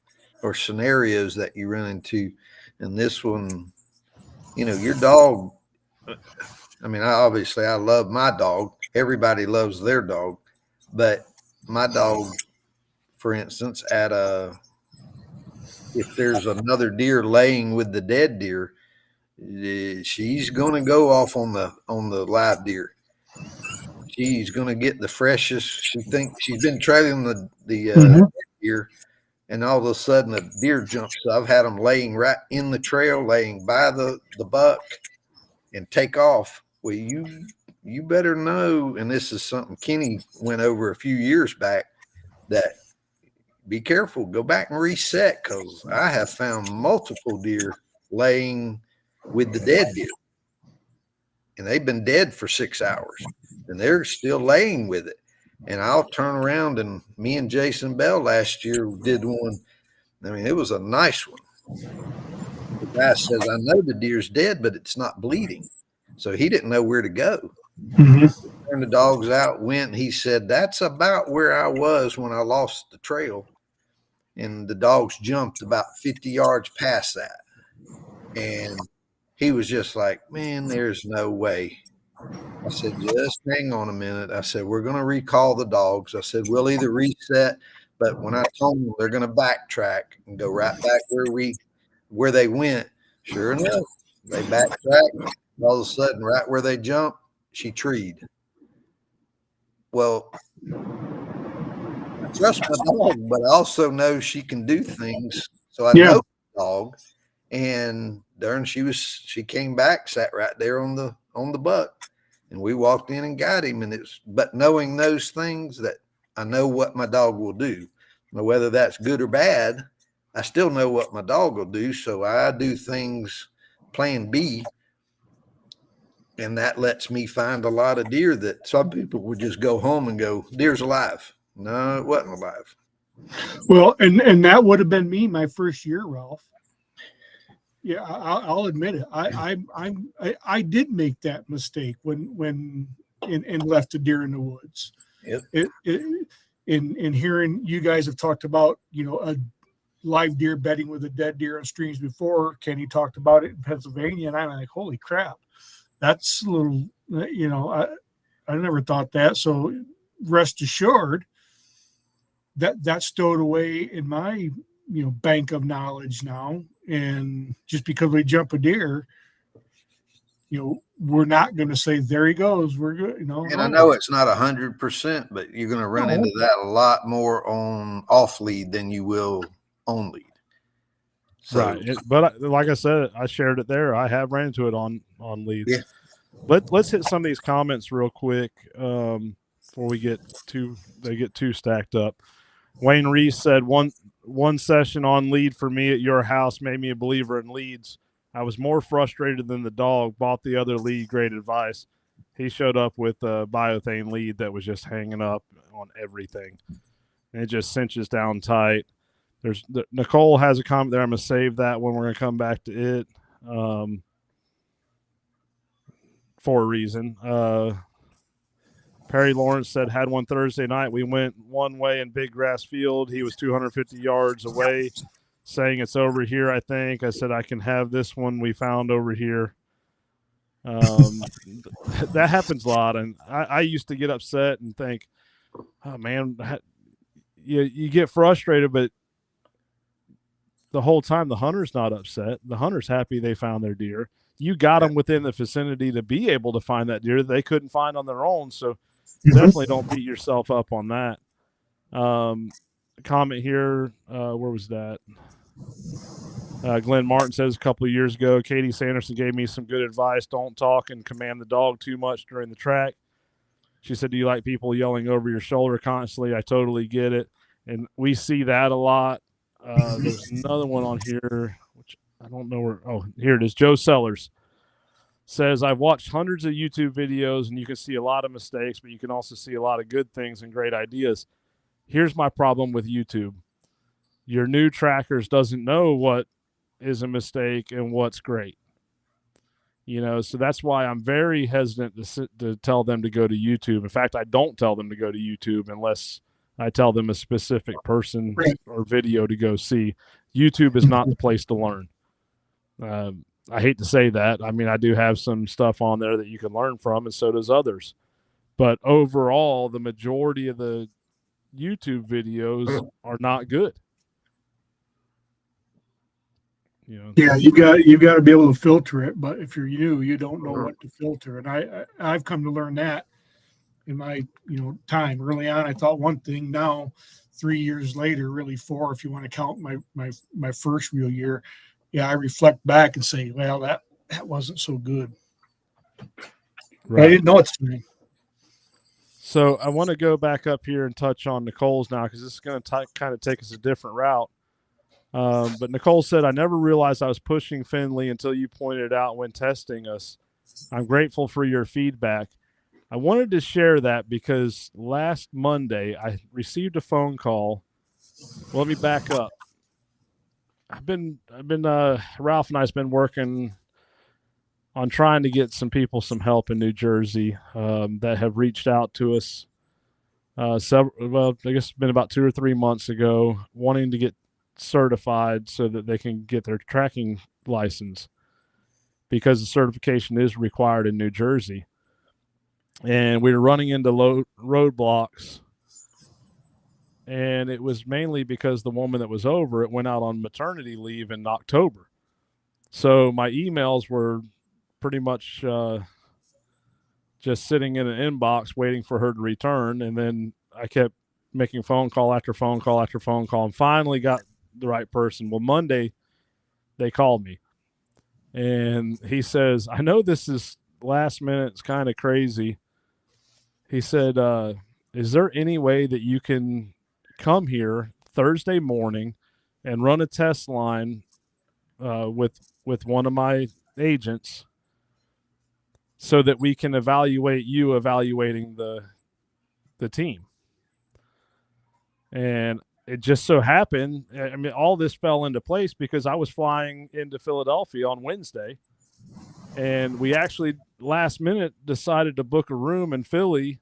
or scenarios that you run into. And this one, your dog, I mean, I love my dog. Everybody loves their dog. But my dog, for instance, if there's another deer laying with the dead deer, she's going to go off on the live deer. She's going to get the freshest. She thinks she's been trailing the deer, and all of a sudden a deer jumps. I've had them laying right in the trail, laying by the buck, and take off. Well, you better know, and this is something Kenny went over a few years back, that be careful. Go back and reset, because I have found multiple deer laying with the dead deer, and they've been dead for 6 hours. And they're still laying with it. And I'll turn around, and me and Jason Bell last year did one. I mean, it was a nice one. The guy says, I know the deer's dead, but it's not bleeding. So he didn't know where to go. Turned the dogs out, went, and he said, that's about where I was when I lost the trail. And the dogs jumped about 50 yards past that. And he was just like, man, there's no way. I said, just hang on a minute. I said, we're going to recall the dogs. I said, we'll either reset, but when I told them they're going to backtrack and go right back where they went, sure enough, they backtracked. All of a sudden, right where they jumped, she treed. Well, I trust my dog, but I also know she can do things. So I know the dog, and darn, she came back, sat right there on the buck. And we walked in and got him. But knowing those things, that I know what my dog will do. Now, whether that's good or bad, I still know what my dog will do. So I do things plan B And that lets me find a lot of deer that some people would just go home and go, deer's alive. No, it wasn't alive. Well, and that would have been me my first year, Ralph. Yeah, I'll admit it. I did make that mistake when and left a deer in the woods. Yep. In hearing you guys have talked about, a live deer bedding with a dead deer on streams before. Kenny talked about it in Pennsylvania, and I'm like, holy crap, that's a little, I never thought that. So rest assured that that's stowed away in my, bank of knowledge now. And just because we jump a deer, we're not going to say, there he goes. We're good. And I know it's not 100%, but you're going to run into that a lot more on off lead than you will on lead. So, right. But like I said, I shared it there. I have ran into it on lead. Yeah. Let's hit some of these comments real quick before they get too stacked up. Wayne Reese said one session on lead for me at your house made me a believer in leads. I was more frustrated than the dog. Bought the other lead. Great advice. He showed up with a biothane lead that was just hanging up on everything. And it just cinches down tight. Nicole has a comment there. I'm going to save that one. We're going to come back to it for a reason. Perry Lawrence said, had one Thursday night. We went one way in big grass field. He was 250 yards away, saying it's over here, I think. I said, I can have this one we found over here. That happens a lot. And I used to get upset and think, oh, man, you get frustrated, but the whole time the hunter's not upset. The hunter's happy they found their deer. You got them within the vicinity to be able to find that deer that they couldn't find on their own. So definitely don't beat yourself up on that. Comment here. Where was that? Glenn Martin says a couple of years ago, Katie Sanderson gave me some good advice. Don't talk and command the dog too much during the track. She said, do you like people yelling over your shoulder constantly? I totally get it. And we see that a lot. There's another one on here, which I don't know where. Oh, here it is. Joe Sellers says, I've watched hundreds of YouTube videos and you can see a lot of mistakes, but you can also see a lot of good things and great ideas. Here's my problem with YouTube. Your new trackers doesn't know what is a mistake and what's great. So that's why I'm very hesitant to tell them to go to YouTube. In fact, I don't tell them to go to YouTube unless I tell them a specific person or video to go see. YouTube is not the place to learn. I hate to say that. I mean, I do have some stuff on there that you can learn from, and so does others. But overall, the majority of the YouTube videos are not good. Yeah, you got to be able to filter it. But if you're new, you don't know what to filter, and I've come to learn that in my time. Early on, I thought one thing. Now, 3 years later, really 4 if you want to count my first real year. Yeah, I reflect back and say, well, that wasn't so good. Right. I didn't know it's funny. So I want to go back up here and touch on Nicole's now because this is going to kind of take us a different route. But Nicole said, I never realized I was pushing Finley until you pointed it out when testing us. I'm grateful for your feedback. I wanted to share that because last Monday I received a phone call. Well, let me back up. Ralph and I have been working on trying to get some people some help in New Jersey that have reached out to us. I guess it's been about 2 or 3 months ago, wanting to get certified so that they can get their tracking license because the certification is required in New Jersey. And we were running into roadblocks. And it was mainly because the woman that was over it went out on maternity leave in October. So my emails were pretty much just sitting in an inbox waiting for her to return. And then I kept making phone call after phone call after phone call and finally got the right person. Well, Monday they called me and he says, I know this is last minute. It's kind of crazy. He said, is there any way that you can come here Thursday morning and run a test line with one of my agents so that we can evaluate you evaluating the team. And it just so happened, I mean, all this fell into place because I was flying into Philadelphia on Wednesday, and we actually last minute decided to book a room in Philly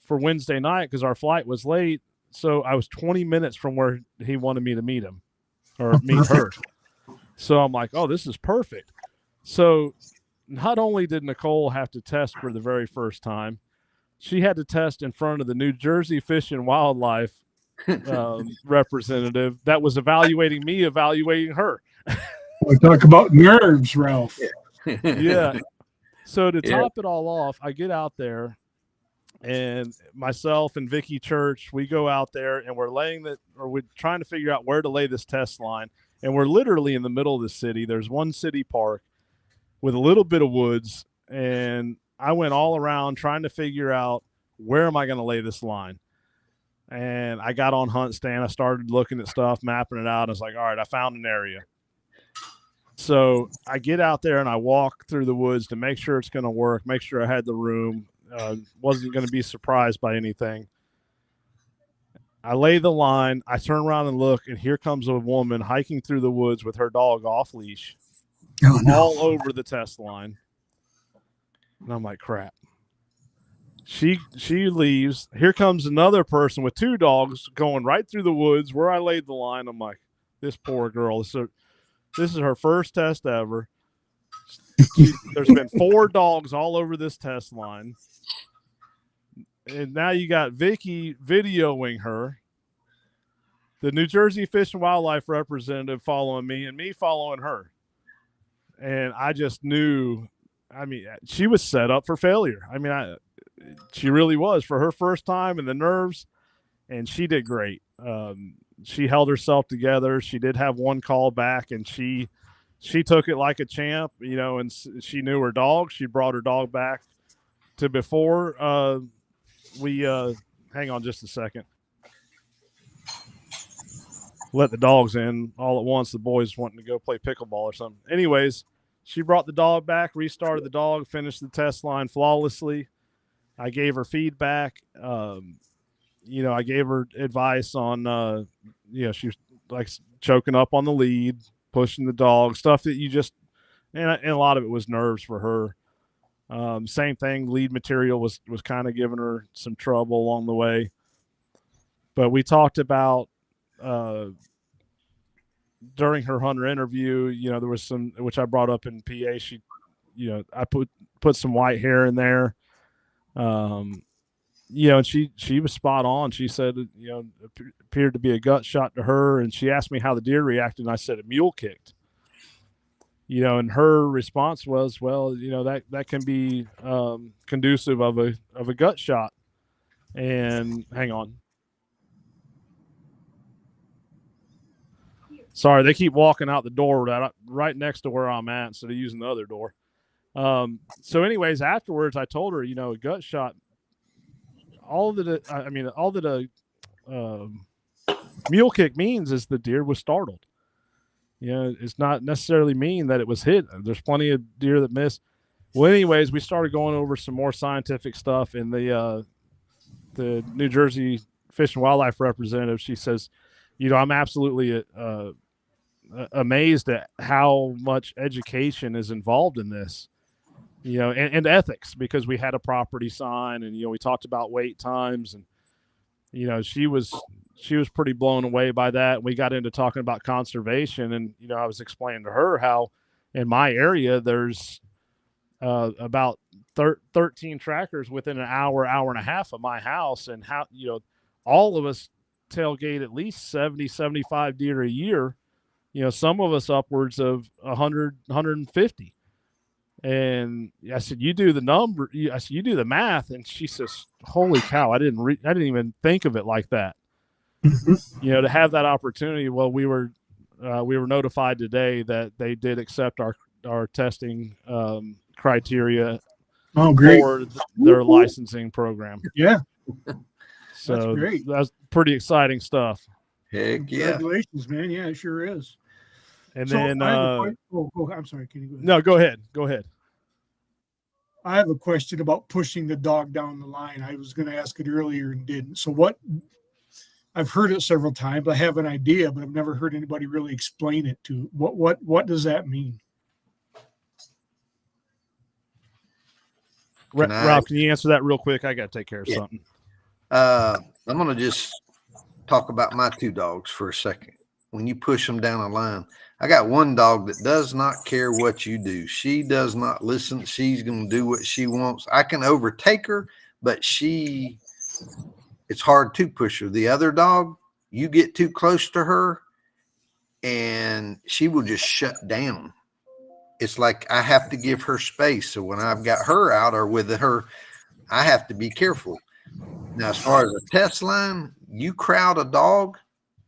for Wednesday night because our flight was late. So I was 20 minutes from where he wanted me to meet him or meet her. So I'm like, oh, this is perfect. So not only did Nicole have to test for the very first time, she had to test in front of the New Jersey Fish and Wildlife representative that was evaluating me, evaluating her. We talk about nerves, Ralph. Yeah. So to top it all off, I get out there, and myself and Vicky Church, we go out there and we're trying to figure out where to lay this test line. And we're literally in the middle of the city. There's one city park with a little bit of woods. And I went all around trying to figure out where am I going to lay this line. And I got on Hunt Stand. I started looking at stuff, mapping it out. And I was like, all right, I found an area. So I get out there and I walk through the woods to make sure it's going to work, make sure I had the room, wasn't going to be surprised by anything. I lay the line, I turn around and look, and here comes a woman hiking through the woods with her dog off leash, all over the test line. And I'm like, crap. She leaves. Here comes another person with two dogs going right through the woods where I laid the line. I'm like, this poor girl. This is her first test ever. There's been 4 dogs all over this test line. And now you got Vicky videoing her, the New Jersey Fish and Wildlife representative following me, and me following her. And I just knew, I mean, she was set up for failure. I mean, she really was for her first time, and the nerves, and she did great. She held herself together. She did have one call back, and she took it like a champ, you know, and she knew her dog. She brought her dog back to before hang on just a second. Let the dogs in all at once. The boys wanting to go play pickleball or something. Anyways, she brought the dog back, restarted the dog, finished the test line flawlessly. I gave her feedback. You know, I gave her advice on, you know, she was like choking up on the lead, pushing the dog, stuff that you just, and a lot of it was nerves for her. Same thing. Lead material was kind of giving her some trouble along the way. But we talked about during her hunter interview, you know, there was some, which I brought up in PA. She, you know, I put some white hair in there. You know, and she was spot on. She said, you know, it appeared to be a gut shot to her. And she asked me how the deer reacted. And I said, a mule kicked. You know, and her response was, well, you know, that can be conducive of a gut shot. And hang on. Sorry, they keep walking out the door right next to where I'm at instead of using the other door. So anyways, afterwards, I told her, you know, a gut shot, all that a mule kick means is the deer was startled. You know, it's not necessarily mean that it was hit. There's plenty of deer that miss. Well, anyways, we started going over some more scientific stuff, and the New Jersey Fish and Wildlife representative, she says, you know, I'm absolutely amazed at how much education is involved in this, you know, and ethics, because we had a property sign, and, you know, we talked about wait times, and, you know, she was pretty blown away by that. We got into talking about conservation, and, you know, I was explaining to her how in my area there's about 13 trackers within an hour and a half of my house, and how, you know, all of us tailgate at least 70, 75 deer a year. You know, some of us upwards of 100, 150. And I said, you do the number. I said, you do the math. And she says, holy cow, I didn't even think of it like that. You know, to have that opportunity. Well, we were notified today that they did accept our testing criteria for their licensing program. Yeah. So that's great. That's pretty exciting stuff. Heck yeah. Congratulations, man. Yeah, it sure is. And so then I'm sorry, can you go ahead? No, go ahead. I have a question about pushing the dog down the line. I was going to ask it earlier and didn't. So what? I've heard it several times. I have an idea, but I've never heard anybody really explain it to. What does that mean? Ralph, can you answer that real quick? I got to take care of something. I'm going to just talk about my 2 dogs for a second. When you push them down the line, I got one dog that does not care what you do. She does not listen. She's going to do what she wants. I can overtake her, but it's hard to push her. The other dog, you get too close to her and she will just shut down. It's like I have to give her space. So when I've got her out or with her, I have to be careful. Now, as far as a test line, you crowd a dog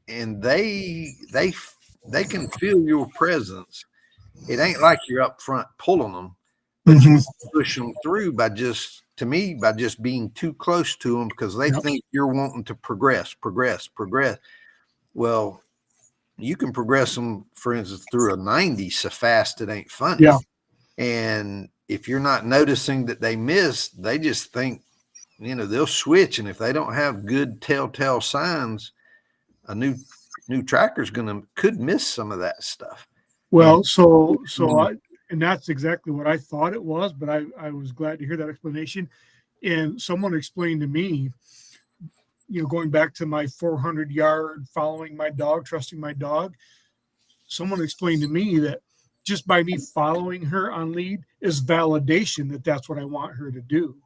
and they can feel your presence. It ain't like you're up front pulling them, but you push them through by just being too close to them because they think you're wanting to progress. Well, you can progress them, for instance, through a 90 so fast it ain't funny. Yeah. And if you're not noticing that they miss, they just think, they'll switch. And if they don't have good telltale signs, a new tracker's could miss some of that stuff. Well, and that's exactly what I thought it was, but I was glad to hear that explanation. And someone explained to me, going back to my 400-yard following my dog, trusting my dog, someone explained to me that just by me following her on lead is validation that that's what I want her to do.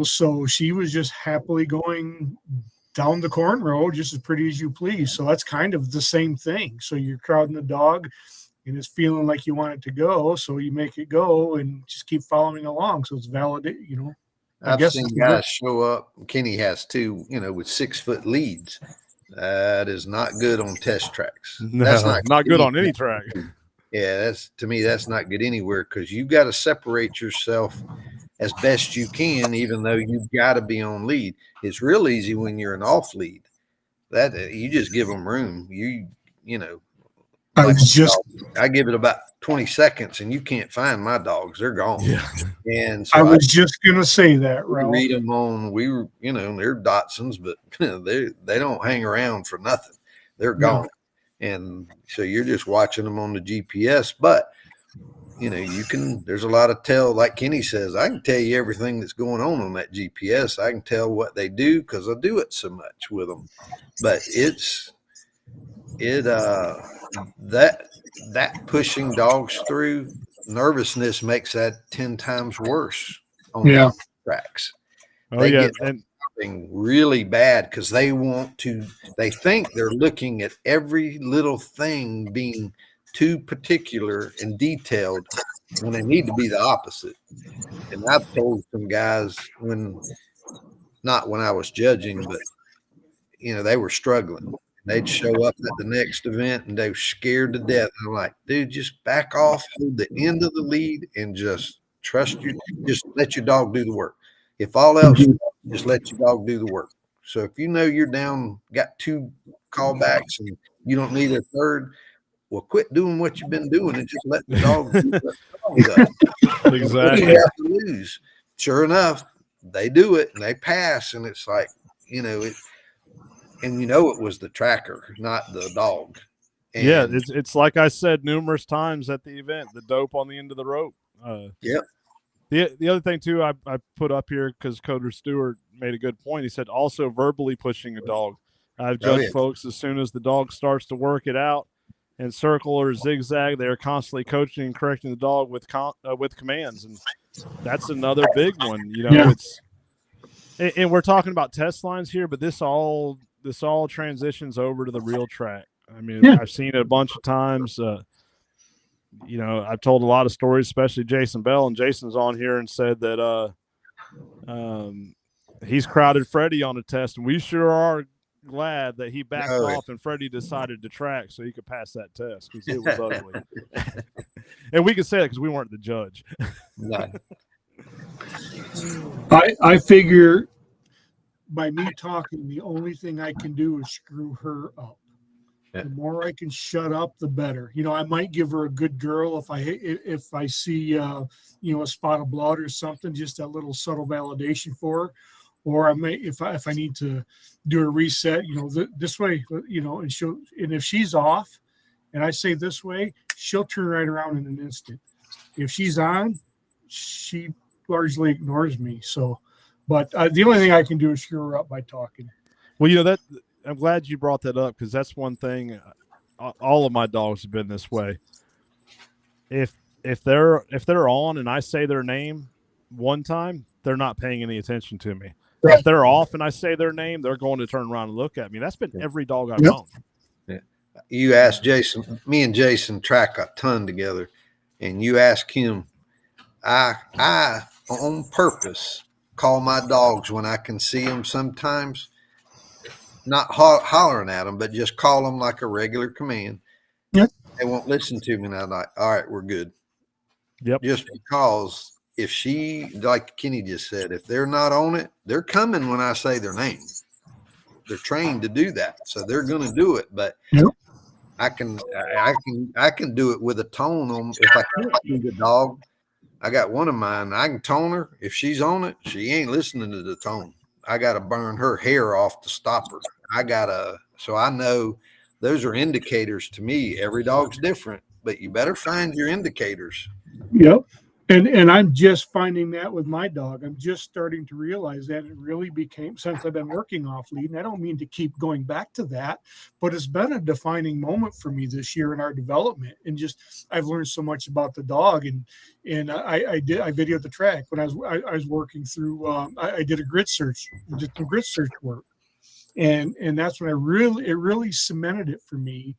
So she was just happily going down the corn road just as pretty as you please. So that's kind of the same thing. So you're crowding the dog and it's feeling like you want it to go. So you make it go and just keep following along. So it's validated, I've seen guys show up. Kenny has too, with 6-foot leads. That is not good on test tracks. No, that's not good on any track. Yeah, that's not good anywhere because you've got to separate yourself as best you can, even though you've got to be on lead. It's real easy when you're an off lead. That you just give them room. I give it about 20 seconds and you can't find my dogs. They're gone. Yeah. And so I was just going to say that, Ralph. Read them on, they're Datsuns, but they don't hang around for nothing. They're gone. No. And so you're just watching them on the GPS, but there's a lot of like Kenny says, I can tell you everything that's going on that GPS. I can tell what they do because I do it so much with them, but that pushing dogs through nervousness makes that 10 times worse on the tracks. They get something really bad because they think they're looking at every little thing being too particular and detailed when they need to be the opposite. And I've told some guys not when I was judging, but they were struggling. They'd show up at the next event and they were scared to death. And I'm like, dude, just back off, hold the end of the lead and just just let your dog do the work. If all else, just let your dog do the work. So if you're down, got 2 callbacks and you don't need a third, well, quit doing what you've been doing and just let the dog do what the dog does. Exactly. You have to lose. Sure enough, they do it and they pass, and it's like, it was the tracker, not the dog. And yeah, it's like I said numerous times at the event, the dope on the end of the rope. Yep. The other thing too, I put up here because Coder Stewart made a good point. He said also verbally pushing a dog. I've judged folks as soon as the dog starts to work it out and circle or zigzag, they're constantly coaching and correcting the dog with commands, and that's another big one. And we're talking about test lines here, but this all transitions over to the real track. I mean, I've seen it a bunch of times. I've told a lot of stories, especially Jason Bell, and Jason's on here and said that he's crowded Freddie on a test, and we sure are glad that he backed off and Freddie decided to track so he could pass that test because it was ugly. And we can say that because we weren't the judge. No. I figure by me talking, the only thing I can do is screw her up. The more I can shut up, the better. I might give her a good girl if I see a spot of blood or something, just that little subtle validation for her. Or I may if I need to do a reset, this way, and if she's off, and I say this way, she'll turn right around in an instant. If she's on, she largely ignores me. So, but the only thing I can do is cheer her up by talking. Well, that I'm glad you brought that up, because that's one thing. All of my dogs have been this way. If they're on and I say their name one time, they're not paying any attention to me. Right. If they're off and I say their name, they're going to turn around and look at me. That's been every dog I've owned. Yeah. You asked Jason. Me and Jason track a ton together, and you ask him. I on purpose call my dogs when I can see them sometimes. Not hollering at them, but just call them like a regular command. Yep. They won't listen to me, and I'm like, all right, we're good. Yep. Just because if she, like Kenny just said, if they're not on it, they're coming when I say their name. They're trained to do that, so they're going to do it. But yep. I can do it with a tone on. If I can't see the dog, I got one of mine. I can tone her. If she's on it, she ain't listening to the tone. I got to burn her hair off to stop her. So I know those are indicators to me. Every dog's different, but you better find your indicators. Yep. And I'm just finding that with my dog. I'm just starting to realize that it really became, since I've been working off lead, and I don't mean to keep going back to that, but it's been a defining moment for me this year in our development. And just, I've learned so much about the dog. And I videoed the track when I was working through, I did a grid search, did some grid search work. And that's when it really cemented it for me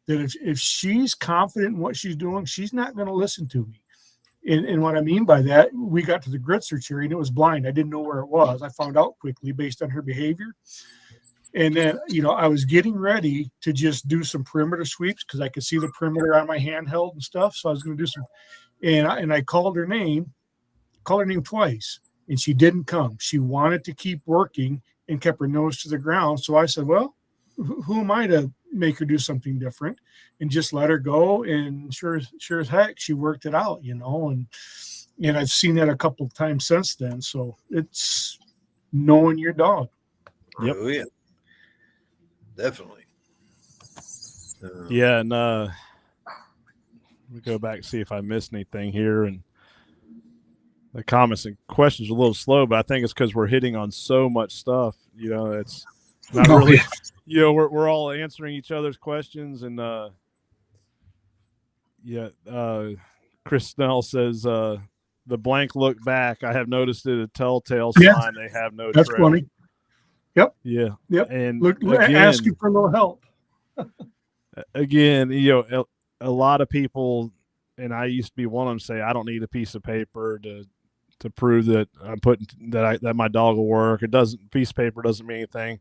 that if she's confident in what she's doing, she's not going to listen to me. And what I mean by that, we got to the grid search area and it was blind. I didn't know where it was. I found out quickly based on her behavior. And then, I was getting ready to just do some perimeter sweeps because I could see the perimeter on my handheld and stuff. So I was going to do some, and I called her name twice, and she didn't come. She wanted to keep working and kept her nose to the ground. So I said, well, who am I to make her do something different, and just let her go? And sure as heck, she worked it out, and I've seen that a couple of times since then. So it's knowing your dog. Yep. Oh, yeah. Definitely. Yeah. And let me go back and see if I missed anything here. And the comments and questions are a little slow, but I think it's because we're hitting on so much stuff. It's not really, we're all answering each other's questions. And Chris Snell says, the blank look back, I have noticed it a telltale sign they have no That's trail. funny. Yep. Yeah. Yep. And asking for a little help. Again, a lot of people, and I used to be one of them, say I don't need a piece of paper to prove that I'm putting that my dog will work. Piece of paper doesn't mean anything.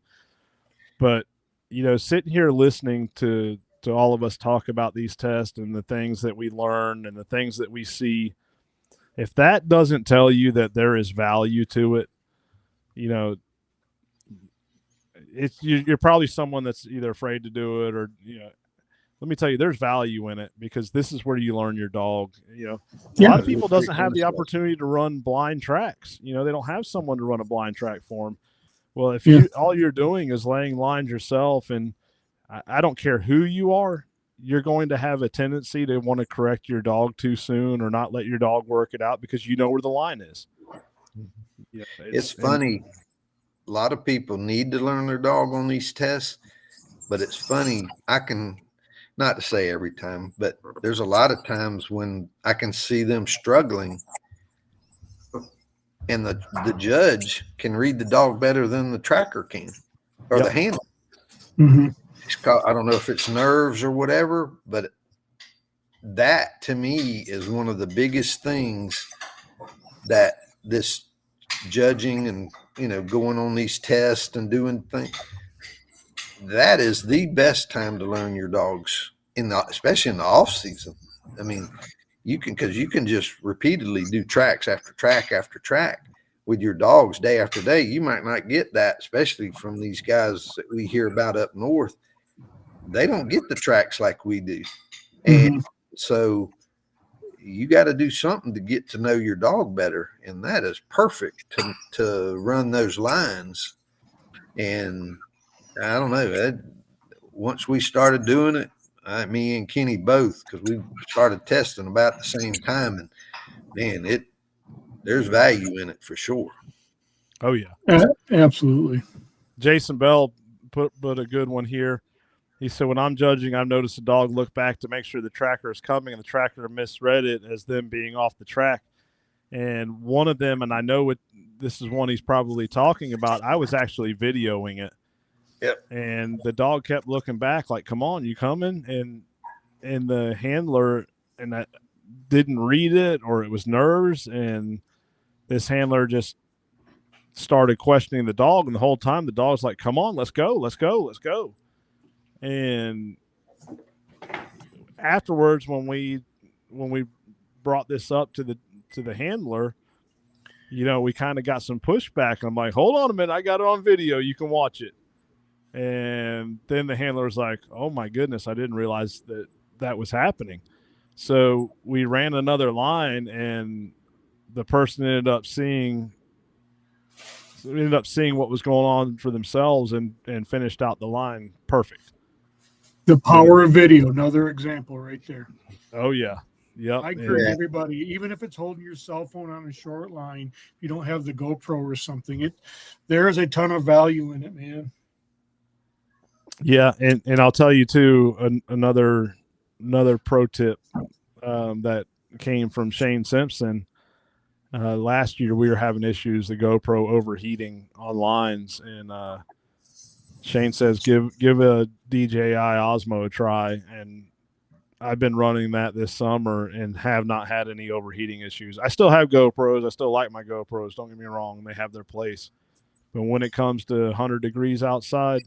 But sitting here listening to all of us talk about these tests and the things that we learn and the things that we see, if that doesn't tell you that there is value to it, you're probably someone that's either afraid to do it or let me tell you, there's value in it, because this is where you learn your dog. A lot of people doesn't have the opportunity to run blind tracks. They don't have someone to run a blind track for them. Well, if all you're doing is laying lines yourself, and I don't care who you are, you're going to have a tendency to want to correct your dog too soon or not let your dog work it out because you know where the line is. Yeah, it's funny. A lot of people need to learn their dog on these tests, but it's funny. I can, not to say every time, but there's a lot of times when I can see them struggling, and the judge can read the dog better than the tracker can, or the handler. Mm-hmm. I don't know if it's nerves or whatever, but that to me is one of the biggest things that this judging and going on these tests and doing things, that is the best time to learn your dogs especially in the off season. I mean, because you can just repeatedly do tracks after track after track with your dogs day after day. You might not get that, especially from these guys that we hear about up north. they don't get the tracks like we do. And Mhm. so you got to do something to get to know your dog better. And that is perfect to run those lines. And I don't know, once we started doing it, me and Kenny both, because we started testing about the same time, and man, there's value in it for sure. Oh yeah, Absolutely. Jason Bell put a good one here. He said, when I'm judging, I've noticed a dog look back to make sure the tracker is coming, and the tracker misread it as them being off the track. And one of them, and I know this is one he's probably talking about, I was actually videoing it. Yep. And the dog kept looking back like, come on, you coming? And the handler and that didn't read it, or it was nerves, and this handler just started questioning the dog, and the whole time the dog's like, come on, let's go. And afterwards, when we brought this up to the handler, we kind of got some pushback. I'm like, hold on a minute, I got it on video, you can watch it. And then the handler was like, oh my goodness, I didn't realize that was happening. So we ran another line, and the person ended up seeing what was going on for themselves and finished out the line perfect. The power of video, another example right there. Oh yeah. Yep. I encourage everybody, even if it's holding your cell phone on a short line, if you don't have the GoPro or something, there is a ton of value in it, man. Yeah, and I'll tell you too, another pro tip that came from Shane Simpson. Last year we were having issues, the GoPro overheating on lines, and Shane says give a DJI Osmo a try, and I've been running that this summer and have not had any overheating issues. I still have GoPros. I still like my GoPros. Don't get me wrong. They have their place. But when it comes to 100 degrees outside,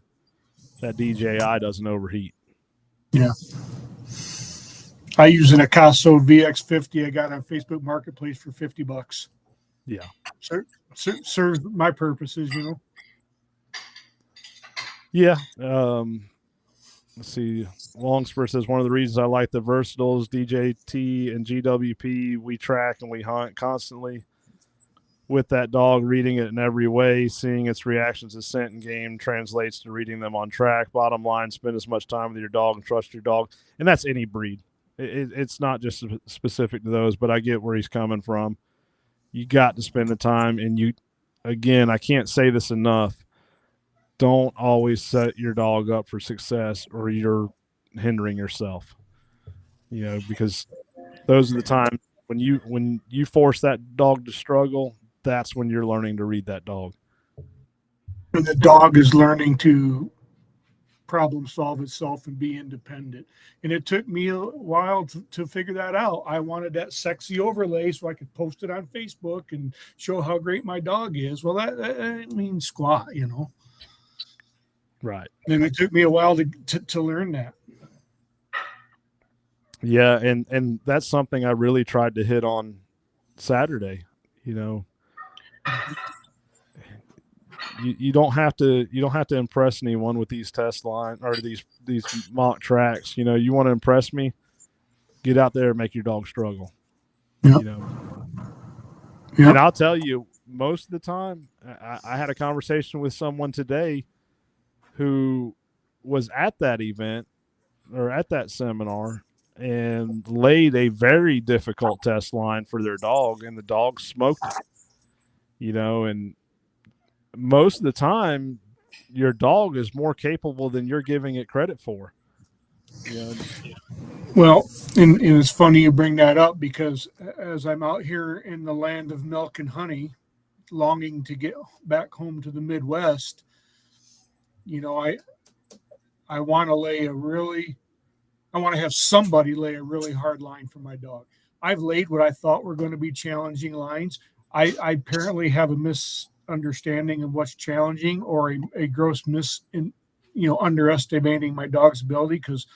that DJI doesn't overheat. Yeah. I use an Akaso VX50 I got on Facebook Marketplace for $50. Yeah. Serves my purposes, Yeah. Let's see. Longspur says one of the reasons I like the Versatiles, DJT, and GWP, we track and we hunt constantly with that dog, reading it in every way, seeing its reactions to scent and game translates to reading them on track. Bottom line, spend as much time with your dog and trust your dog. And that's any breed. It's not just specific to those, but I get where he's coming from. You got to spend the time, and again, I can't say this enough. Don't always set your dog up for success or you're hindering yourself, because those are the times when you force that dog to struggle, that's when you're learning to read that dog. And the dog is learning to problem solve itself and be independent. And it took me a while to figure that out. I wanted that sexy overlay so I could post it on Facebook and show how great my dog is. Well, that means squat, Right. And it took me a while to learn that. Yeah, and that's something I really tried to hit on Saturday. You don't have to impress anyone with these test line or these mock tracks. You want to impress me, get out there and make your dog struggle. Yep. And I'll tell you, most of the time, I had a conversation with someone today who was at that event or at that seminar and laid a very difficult test line for their dog, and the dog smoked it. And most of the time, your dog is more capable than you're giving it credit for. Well, and it's funny you bring that up, because as I'm out here in the land of milk and honey, longing to get back home to the Midwest, I want to have somebody lay a really hard line for my dog. I've laid what I thought were going to be challenging lines. I apparently have a misunderstanding of what's challenging, or a gross underestimating my dog's ability, because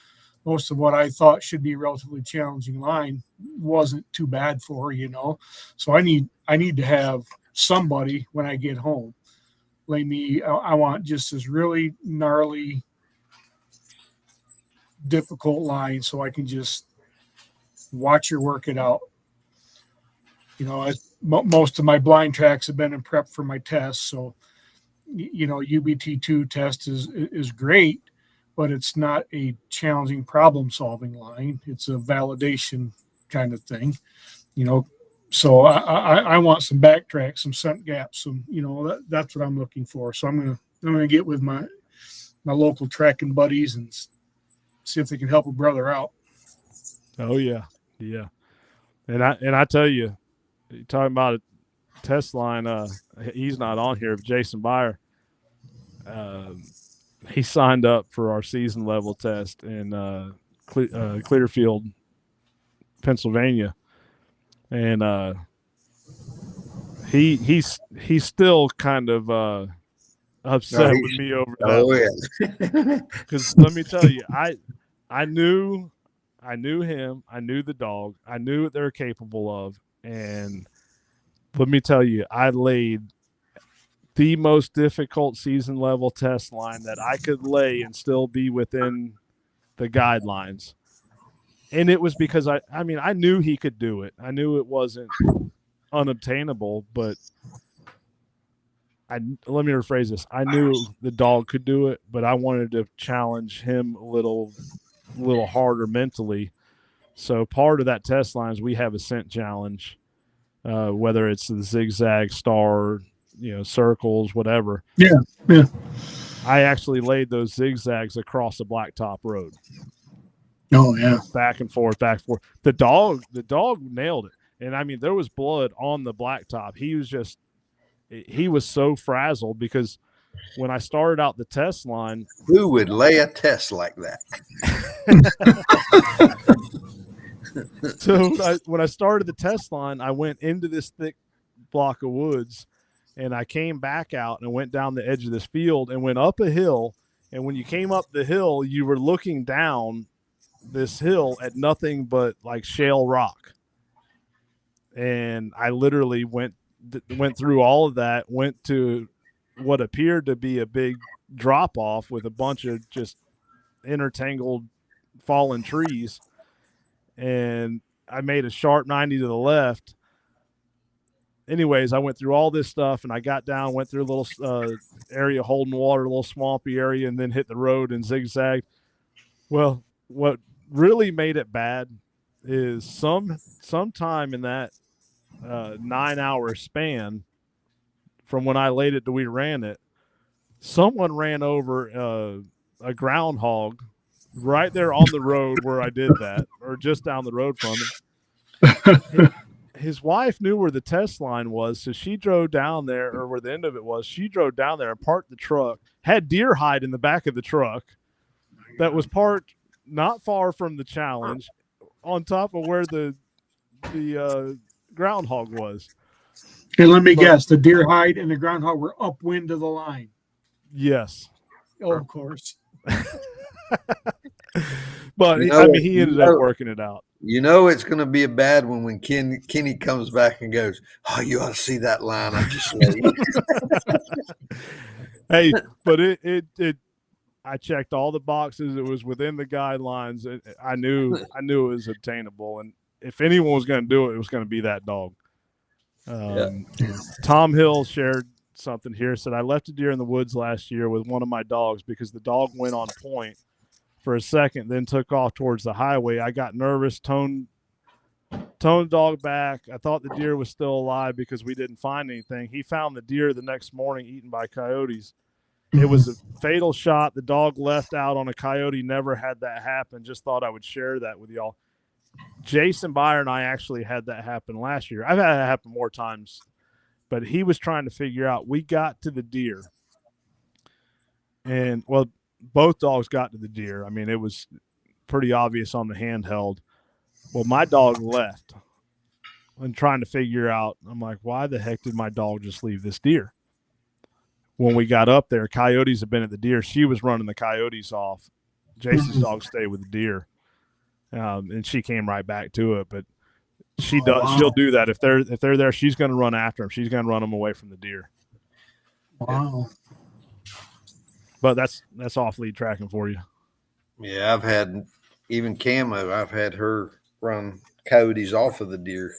most of what I thought should be a relatively challenging line wasn't too bad for her, So I need to have somebody when I get home lay me. I want just this really gnarly difficult line, so I can just watch her work it out. Most of my blind tracks have been in prep for my tests, so UBT2 test is great, but it's not a challenging problem solving line. It's a validation kind of thing, So I want some backtrack, some scent gaps, that's what I'm looking for. So I'm gonna get with my local tracking buddies and see if they can help a brother out. Oh yeah, and I tell you, you're talking about a test line. He's not on here, but Jason Byer. He signed up for our season level test in Clearfield, Pennsylvania, and he's still kind of upset with me over that. Because let me tell you, I knew him, I knew the dog, I knew what they're capable of, and let me tell you, I laid the most difficult season level test line that I could lay and still be within the guidelines. And it was because I knew he could do it. I knew it wasn't unobtainable, but let me rephrase this. I knew the dog could do it, but I wanted to challenge him a little harder mentally. So part of that test line is we have a scent challenge, whether it's the zigzag, star, circles, whatever. Yeah. I actually laid those zigzags across the blacktop road. Oh yeah. Back and forth. The dog nailed it. And there was blood on the blacktop. He was so frazzled because when I started out the test line, who would lay a test like that? So when I started the test line, I went into this thick block of woods, and I came back out and went down the edge of this field and went up a hill. And when you came up the hill, you were looking down this hill at nothing but like shale rock. And I literally went through all of that, went to what appeared to be a big drop off with a bunch of just intertangled fallen trees. And I made a sharp 90 to the left. Anyways, I went through all this stuff and I got down, went through a little area holding water, a little swampy area, and then hit the road and zigzagged. Well, what really made it bad is sometime in that 9-hour span from when I laid it to we ran it, someone ran over a groundhog right there on the road where I did that, or just down the road from it. His wife knew where the test line was, so she drove down there, or where the end of it was. She drove down there and parked the truck, had deer hide in the back of the truck that was parked not far from the challenge, on top of where the groundhog was. Hey, let me guess, the deer hide and the groundhog were upwind of the line. Yes. Oh, of course. But he ended up working it out. It's going to be a bad one when Kenny comes back and goes, "Oh, you ought to see that line I just laid." Hey, but it I checked all the boxes. It was within the guidelines. I knew it was obtainable, and if anyone was going to do it, it was going to be that dog. Tom Hill shared something here. Said, I left a deer in the woods last year with one of my dogs because the dog went on point for a second, then took off towards the highway. I got nervous, toned the dog back. I thought the deer was still alive because we didn't find anything. He found the deer the next morning eaten by coyotes. It was a fatal shot. The dog left out on a coyote. Never had that happen. Just thought I would share that with y'all. Jason Byer and I actually had that happen last year. I've had it happen more times, but he was trying to figure out. We got to the deer, and both dogs got to the deer. It was pretty obvious on the handheld. Well, my dog left and trying to figure out, I'm like, why the heck did my dog just leave this deer? When we got up there, coyotes had been at the deer. She was running the coyotes off. Jason's dog stayed with the deer. And she came right back to it, but she'll do that. If they're there, she's going to run after them. She's going to run them away from the deer. Wow. But that's off lead tracking for you. Yeah, I've had even Camo, I've had her run coyotes off of the deer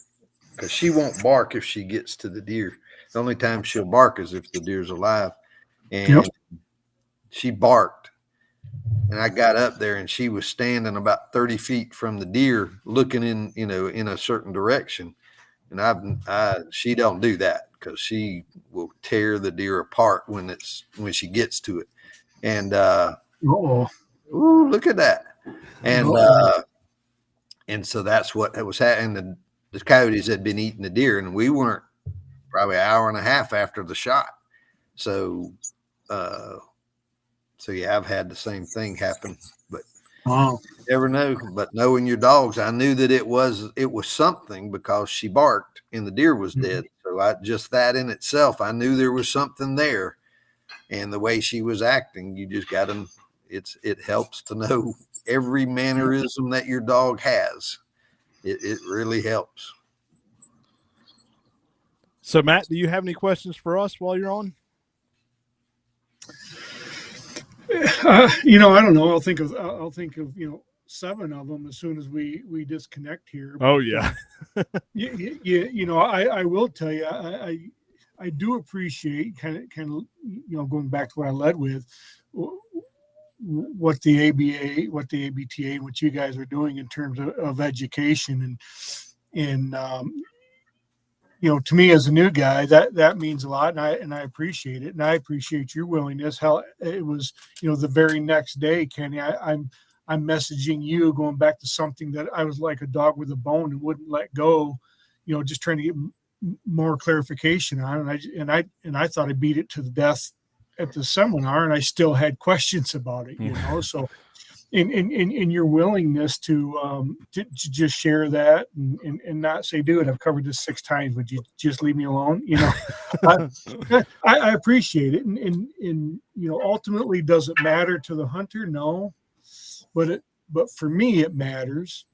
because she won't bark if she gets to the deer. The only time she'll bark is if the deer's alive. And she barked. And I got up there and she was standing about 30 feet from the deer looking in a certain direction. And she don't do that because she will tear the deer apart when she gets to it. And ooh, look at that. And so that's what was happening. The coyotes had been eating the deer, and we weren't probably an hour and a half after the shot. So yeah, I've had the same thing happen, but you never know. But knowing your dogs, I knew that it was something because she barked and the deer was dead. So just that in itself, I knew there was something there. And the way she was acting, you just got to. It helps to know every mannerism that your dog has. It really helps. So, Matt, do you have any questions for us while you're on? I don't know. I'll think of 7 of them as soon as we disconnect here. Oh yeah. I will tell you, I do appreciate kind of going back to what I led with, what the ABTA, and what you guys are doing in terms of education and to me as a new guy, that means a lot, and I appreciate it, and I appreciate your willingness. How it was, the very next day, Kenny, I'm messaging you, going back to something that I was like a dog with a bone and wouldn't let go, just trying to get more clarification on, and I thought I beat it to the death at the seminar, and I still had questions about it, so. In your willingness to just share that and not say, dude, I've covered this 6 times, would you just leave me alone? I appreciate it. And ultimately, does it matter to the hunter? No, but for me, it matters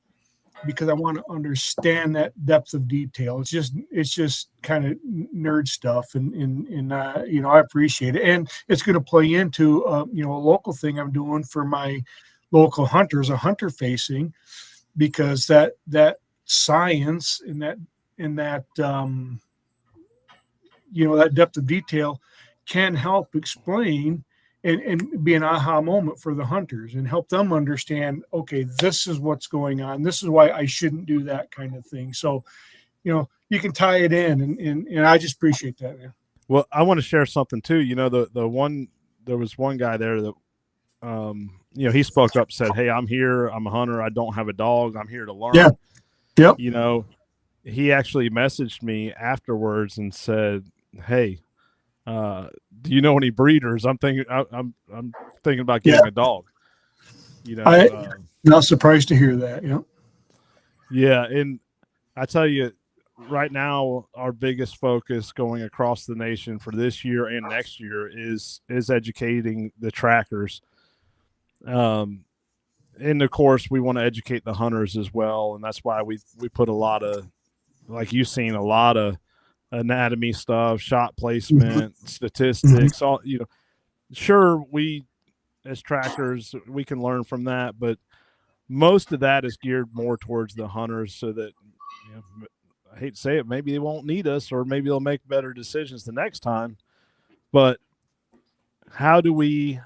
because I want to understand that depth of detail. It's just kind of nerd stuff, and I appreciate it. And it's going to play into a local thing I'm doing for my local hunters, a hunter facing, because that science and that that depth of detail can help explain and be an aha moment for the hunters and help them understand, okay, this is what's going on. This is why I shouldn't do that kind of thing. So, you can tie it in, and I just appreciate that, man. Well, I want to share something too. There was one guy there that, he spoke up, said, "Hey, I'm here. I'm a hunter. I don't have a dog. I'm here to learn." Yeah. Yep. He actually messaged me afterwards and said, "Hey, do you know any breeders? I'm thinking about getting a dog." I'm not surprised to hear that. Yeah. Yeah, and I tell you, right now, our biggest focus going across the nation for this year and next year is educating the trackers. And of course we want to educate the hunters as well. And that's why we put a lot of, like you've seen, a lot of anatomy stuff, shot placement, statistics, all, sure, we as trackers, we can learn from that, but most of that is geared more towards the hunters so that, I hate to say it, maybe they won't need us, or maybe they'll make better decisions the next time. But how do we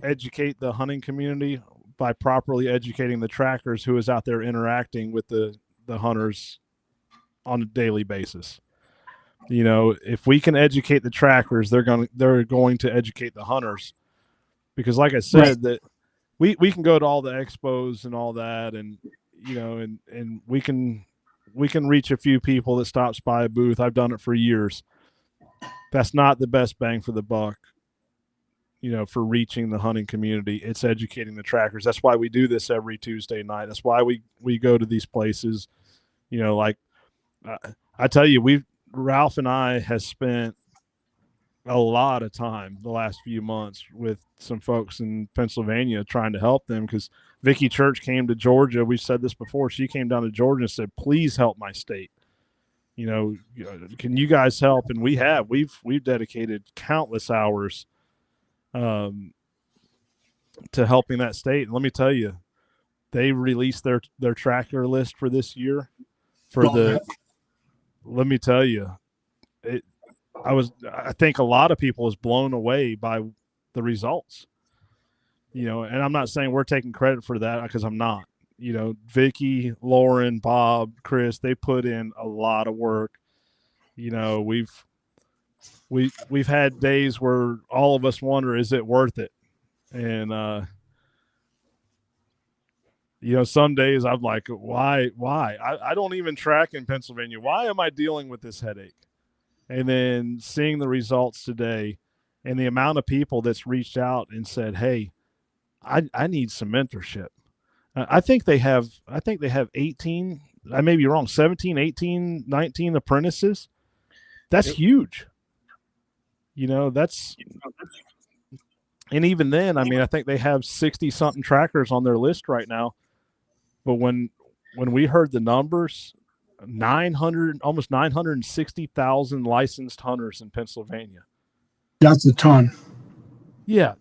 educate the hunting community? By properly educating the trackers who is out there interacting with the hunters on a daily basis. If we can educate the trackers, they're going to educate the hunters, because like I said, that we can go to all the expos and all that, and and we can reach a few people that stops by a booth. I've done it for years. That's not the best bang for the buck. For reaching the hunting community, it's educating the trackers. That's why we do this every Tuesday night. That's why we go to these places. I tell you, Ralph and I has spent a lot of time the last few months with some folks in Pennsylvania trying to help them, because Vicki Church came to Georgia. We've said this before. She came down to Georgia and said, "Please help my state. Can you guys help?" And we've dedicated countless hours to helping that state. And let me tell you, they released their tracker list for this year let me tell you, I think a lot of people was blown away by the results. And I'm not saying we're taking credit for that, because I'm not. Vicky, Lauren, Bob, Chris, they put in a lot of work. We've had days where all of us wonder, is it worth it? And some days I'm like, why? I don't even track in Pennsylvania. Why am I dealing with this headache? And then seeing the results today and the amount of people that's reached out and said, hey, I need some mentorship. I think they have 18, I may be wrong, 17, 18, 19 apprentices. That's huge. And even then, I mean, I think they have 60 something trackers on their list right now. But when we heard the numbers, almost 960,000 licensed hunters in Pennsylvania. That's a ton. Yeah.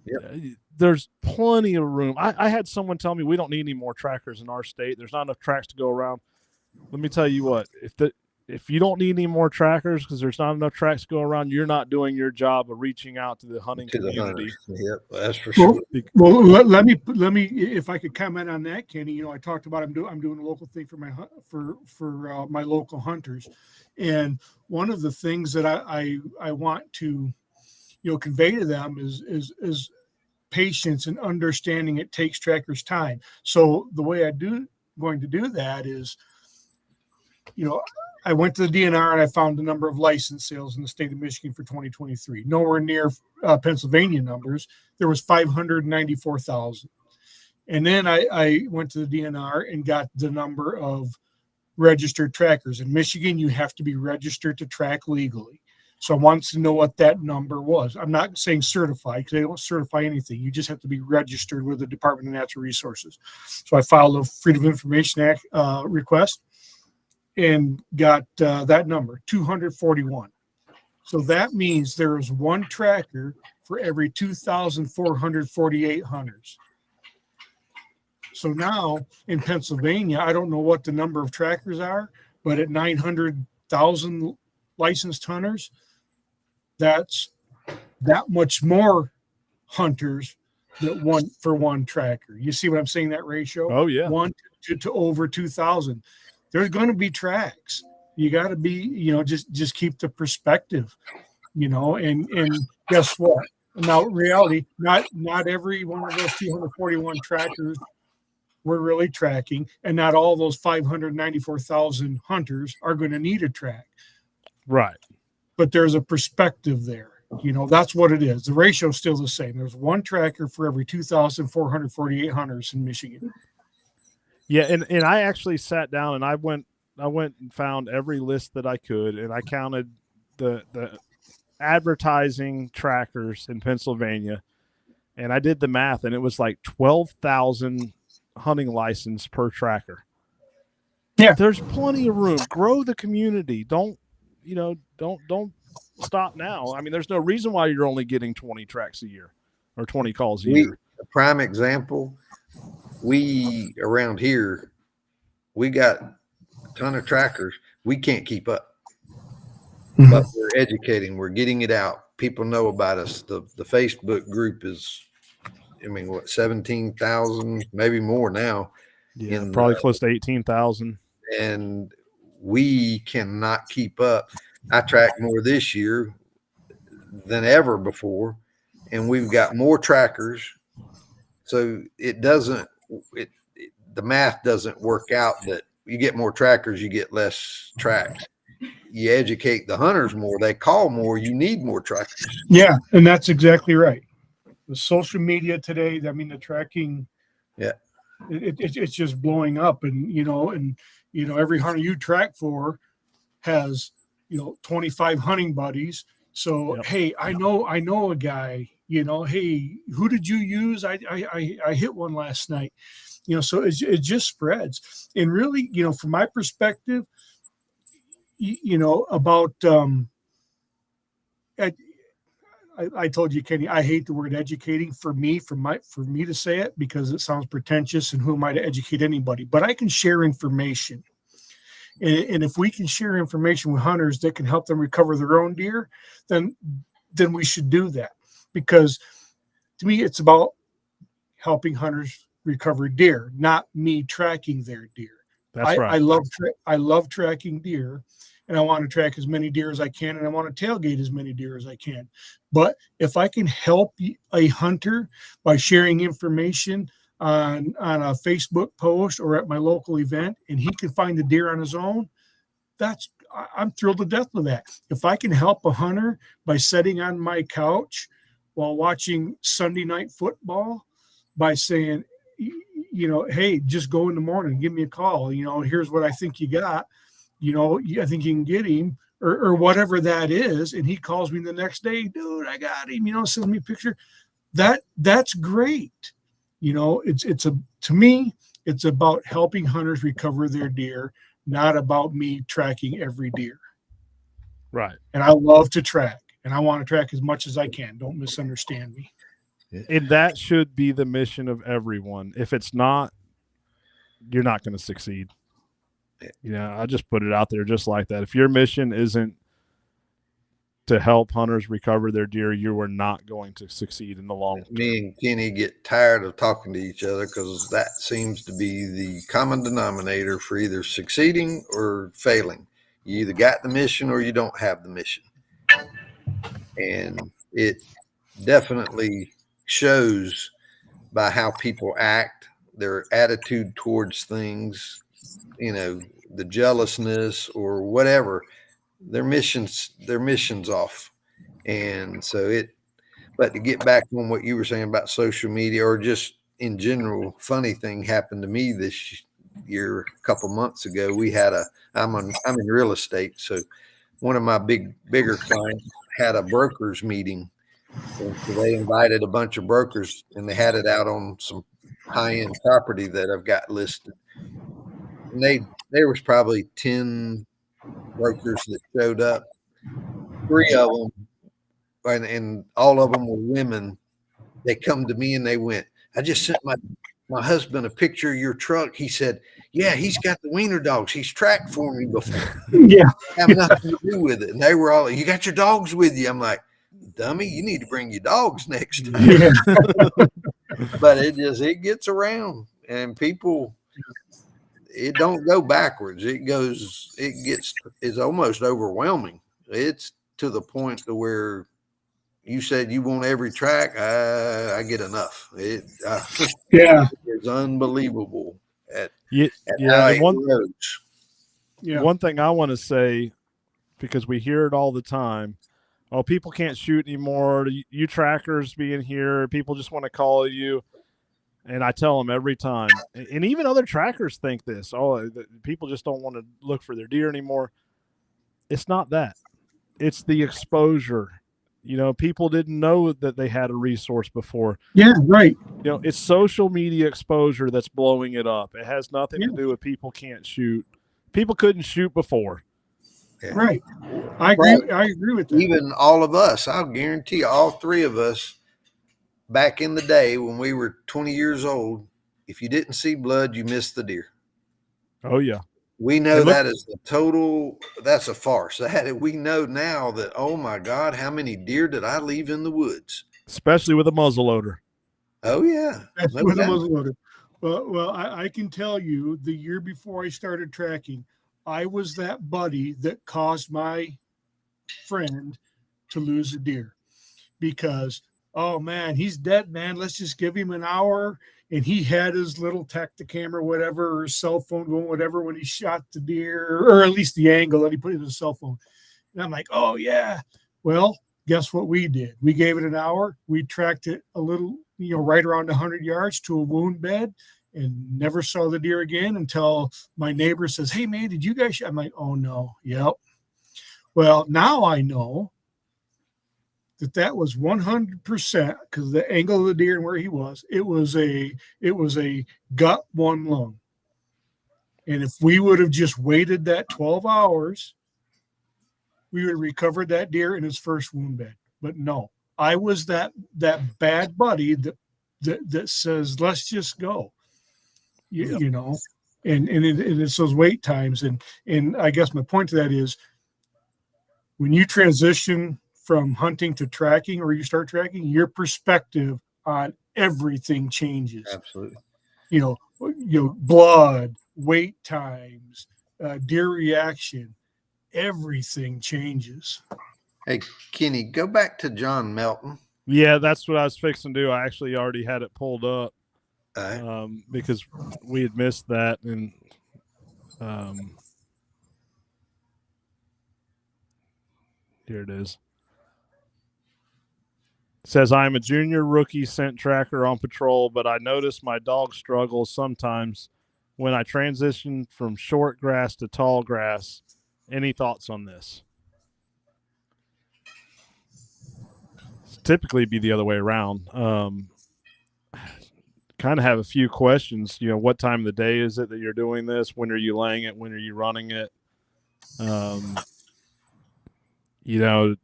There's plenty of room. I had someone tell me we don't need any more trackers in our state. There's not enough tracks to go around. Let me tell you what, if you don't need any more trackers because there's not enough tracks to go around, you're not doing your job of reaching out to the hunting community. Yep, that's for sure. Well, let me, if I could comment on that, Kenny. I talked about I'm doing a local thing for my local hunters, and one of the things that I want to convey to them is patience and understanding. It takes trackers time. So the way going to do that is, I went to the DNR and I found the number of license sales in the state of Michigan for 2023. Nowhere near Pennsylvania numbers. There was 594,000. And then I went to the DNR and got the number of registered trackers. In Michigan, you have to be registered to track legally. So I wanted to know what that number was. I'm not saying certified, because they don't certify anything. You just have to be registered with the Department of Natural Resources. So I filed a Freedom of Information Act request and got that number, 241. So that means there is one tracker for every 2,448 hunters. So now in Pennsylvania, I don't know what the number of trackers are, but at 900,000 licensed hunters, that's that much more hunters that one tracker. You see what I'm saying, that ratio? Oh, yeah. 1 to over 2,000. There's going to be tracks. You got to be, just keep the perspective, and guess what? Now, reality, not every one of those 241 trackers we're really tracking, and not all those 594,000 hunters are going to need a track. Right. But there's a perspective there. That's what it is. The ratio is still the same. There's one tracker for every 2,448 hunters in Michigan. Yeah, and I actually sat down and I went and found every list that I could, and I counted the advertising trackers in Pennsylvania, and I did the math, and it was like 12,000 hunting license per tracker. Yeah, there's plenty of room. Grow the community. Don't stop now. I mean, there's no reason why you're only getting 20 tracks a year or 20 calls a year. A prime example. We around here, we got a ton of trackers. We can't keep up, but we're educating. We're getting it out. People know about us. The Facebook group is, 17,000, maybe more now. Yeah, probably close to 18,000. And we cannot keep up. I track more this year than ever before, and we've got more trackers. So the math doesn't work out that you get more trackers, you get less tracks. You educate the hunters more, they call more, you need more trackers. Yeah, and that's exactly right. The social media today, the tracking, yeah, it's just blowing up, and every hunter you track for has 25 hunting buddies. So yep. Hey, I know a guy. Hey, who did you use? I hit one last night. So it just spreads. And really, from my perspective, about I told you, Kenny, I hate the word educating for me to say it because it sounds pretentious, and who am I to educate anybody? But I can share information. And if we can share information with hunters that can help them recover their own deer, then we should do that. Because to me, it's about helping hunters recover deer, not me tracking their deer. That's right. I love tracking deer, and I want to track as many deer as I can, and I want to tailgate as many deer as I can. But if I can help a hunter by sharing information on a Facebook post or at my local event, and he can find the deer on his own, I'm thrilled to death with that. If I can help a hunter by sitting on my couch while watching Sunday night football, by saying, hey, just go in the morning, give me a call. Here's what I think you got. I think you can get him, or whatever that is. And he calls me the next day, dude, I got him. Sends me a picture. That's great. To me, it's about helping hunters recover their deer, not about me tracking every deer. Right. And I love to track, and I want to track as much as I can. Don't misunderstand me. And that should be the mission of everyone. If it's not, you're not going to succeed. I just put it out there just like that. If your mission isn't to help hunters recover their deer, you are not going to succeed in the long term. Me and Kenny get tired of talking to each other because that seems to be the common denominator for either succeeding or failing. You either got the mission or you don't have the mission. And it definitely shows by how people act, their attitude towards things, the jealousness or whatever. Their mission's off. And so but to get back on what you were saying about social media, or just in general, funny thing happened to me this year, a couple months ago. I'm in real estate. So one of my bigger clients had a brokers meeting. And so they invited a bunch of brokers, and they had it out on some high-end property that I've got listed. And there was probably 10 brokers that showed up. 3 of them, and all of them were women. They come to me and they went, I just sent my husband a picture of your truck. He said, yeah, he's got the wiener dogs. He's tracked for me before. Yeah. Have nothing to do with it. And they were all, you got your dogs with you? I'm like, dummy, you need to bring your dogs next time. Yeah. But it gets around, and people, it don't go backwards. It's almost overwhelming. It's to the point to where you said you want every track. I get enough. Yeah. It's unbelievable at how it goes. Yeah. One thing I want to say, because we hear it all the time, oh, people can't shoot anymore. You trackers being here, people just want to call you. And I tell them every time, and even other trackers think this, people just don't want to look for their deer anymore. It's not that. It's the exposure. People didn't know that they had a resource before. Yeah, right. It's social media exposure that's blowing it up. It has nothing to do with people can't shoot. People couldn't shoot before. Yeah. Right. I agree. Right. I agree with that. Even all of us, I'll guarantee all 3 of us, back in the day when we were 20 years old, if you didn't see blood, you missed the deer. Oh, yeah. We know that is that's a farce. We know now that, oh my God, how many deer did I leave in the woods? Especially with a muzzleloader. Oh, yeah. With a muzzleloader. Well, I can tell you, the year before I started tracking, I was that buddy that caused my friend to lose a deer because, oh man, he's dead, man. Let's just give him an hour. And he had his little Tacticam or whatever, or his cell phone going, whatever, when he shot the deer, or at least the angle that he put in his cell phone. And I'm like, oh yeah. Well, guess what we did? We gave it an hour. We tracked it a little, right around 100 yards to a wound bed, and never saw the deer again until my neighbor says, hey man, did you guys? I'm like, oh no. Yep. Well, now I know that was 100% because the angle of the deer and where he was, it was a gut one lung. And if we would have just waited that 12 hours, we would have recovered that deer in his first wound bed. But no, I was that bad buddy that says, let's just go, you know, and it's those wait times. And I guess my point to that is when you transition from hunting to tracking, or you start tracking, your perspective on everything changes. Absolutely. You know, blood, wait times, deer reaction, everything changes. Hey, Kenny, go back to John Melton. Yeah, that's what I was fixing to do. I actually already had it pulled up Right. because we had missed that. And here it is. It says, I'm a junior rookie scent tracker on patrol, but I notice my dog struggles sometimes when I transition from short grass to tall grass. Any thoughts on this? It's typically be the other way around. Kind of have a few questions. You know, what time of the day is it that you're doing this? When are you laying it? When are you running it? You know,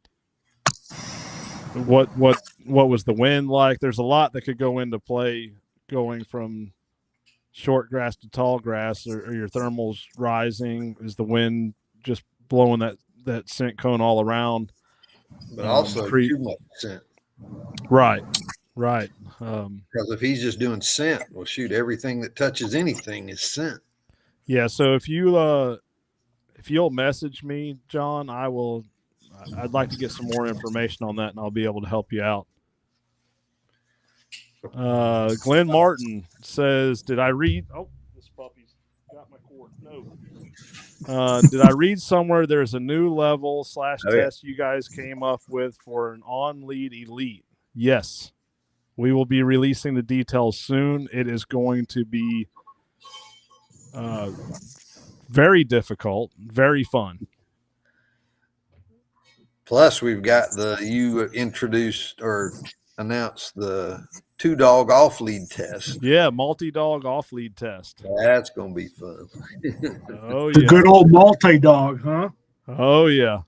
what was the wind like? There's a lot that could go into play going from short grass to tall grass. Are your thermals rising? Is the wind just blowing that scent cone all around? But also too much scent. Right. Because if he's just doing scent, well, shoot, everything that touches anything is scent. Yeah. So if you'll message me, John, I'd like to get some more information on that, and I'll be able to help you out. Glenn Martin says, did I read? Oh, this puppy's got my cord. No. Did I read somewhere there's a new level / test you guys came up with for an on-lead elite? Yes. We will be releasing the details soon. It is going to be very difficult, very fun. Plus, we've got you introduced or announced the 2-dog off-lead test. Yeah, multi-dog off-lead test. That's going to be fun. Oh, The yeah. good old multi-dog, huh? Oh, yeah.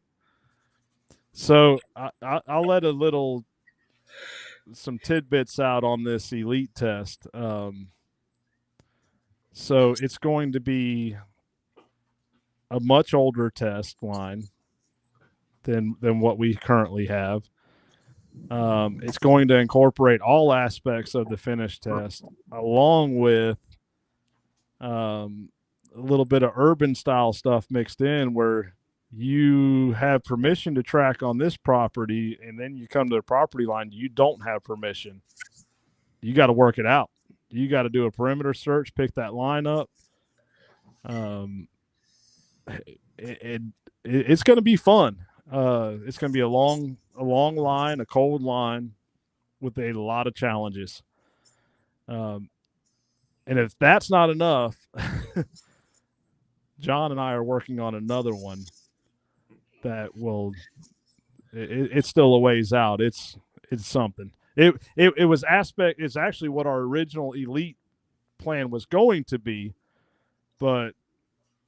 So I'll let some tidbits out on this elite test. So it's going to be a much older test line than what we currently have. It's going to incorporate all aspects of the finish test, along with a little bit of urban style stuff mixed in, where you have permission to track on this property, and then you come to the property line, you don't have permission. You got to work it out. You got to do a perimeter search, pick that line up. It's going to be fun. It's going to be a long line, a cold line with a lot of challenges. And if that's not enough, John and I are working on another one that it's still a ways out. It's something. It's actually what our original elite plan was going to be. But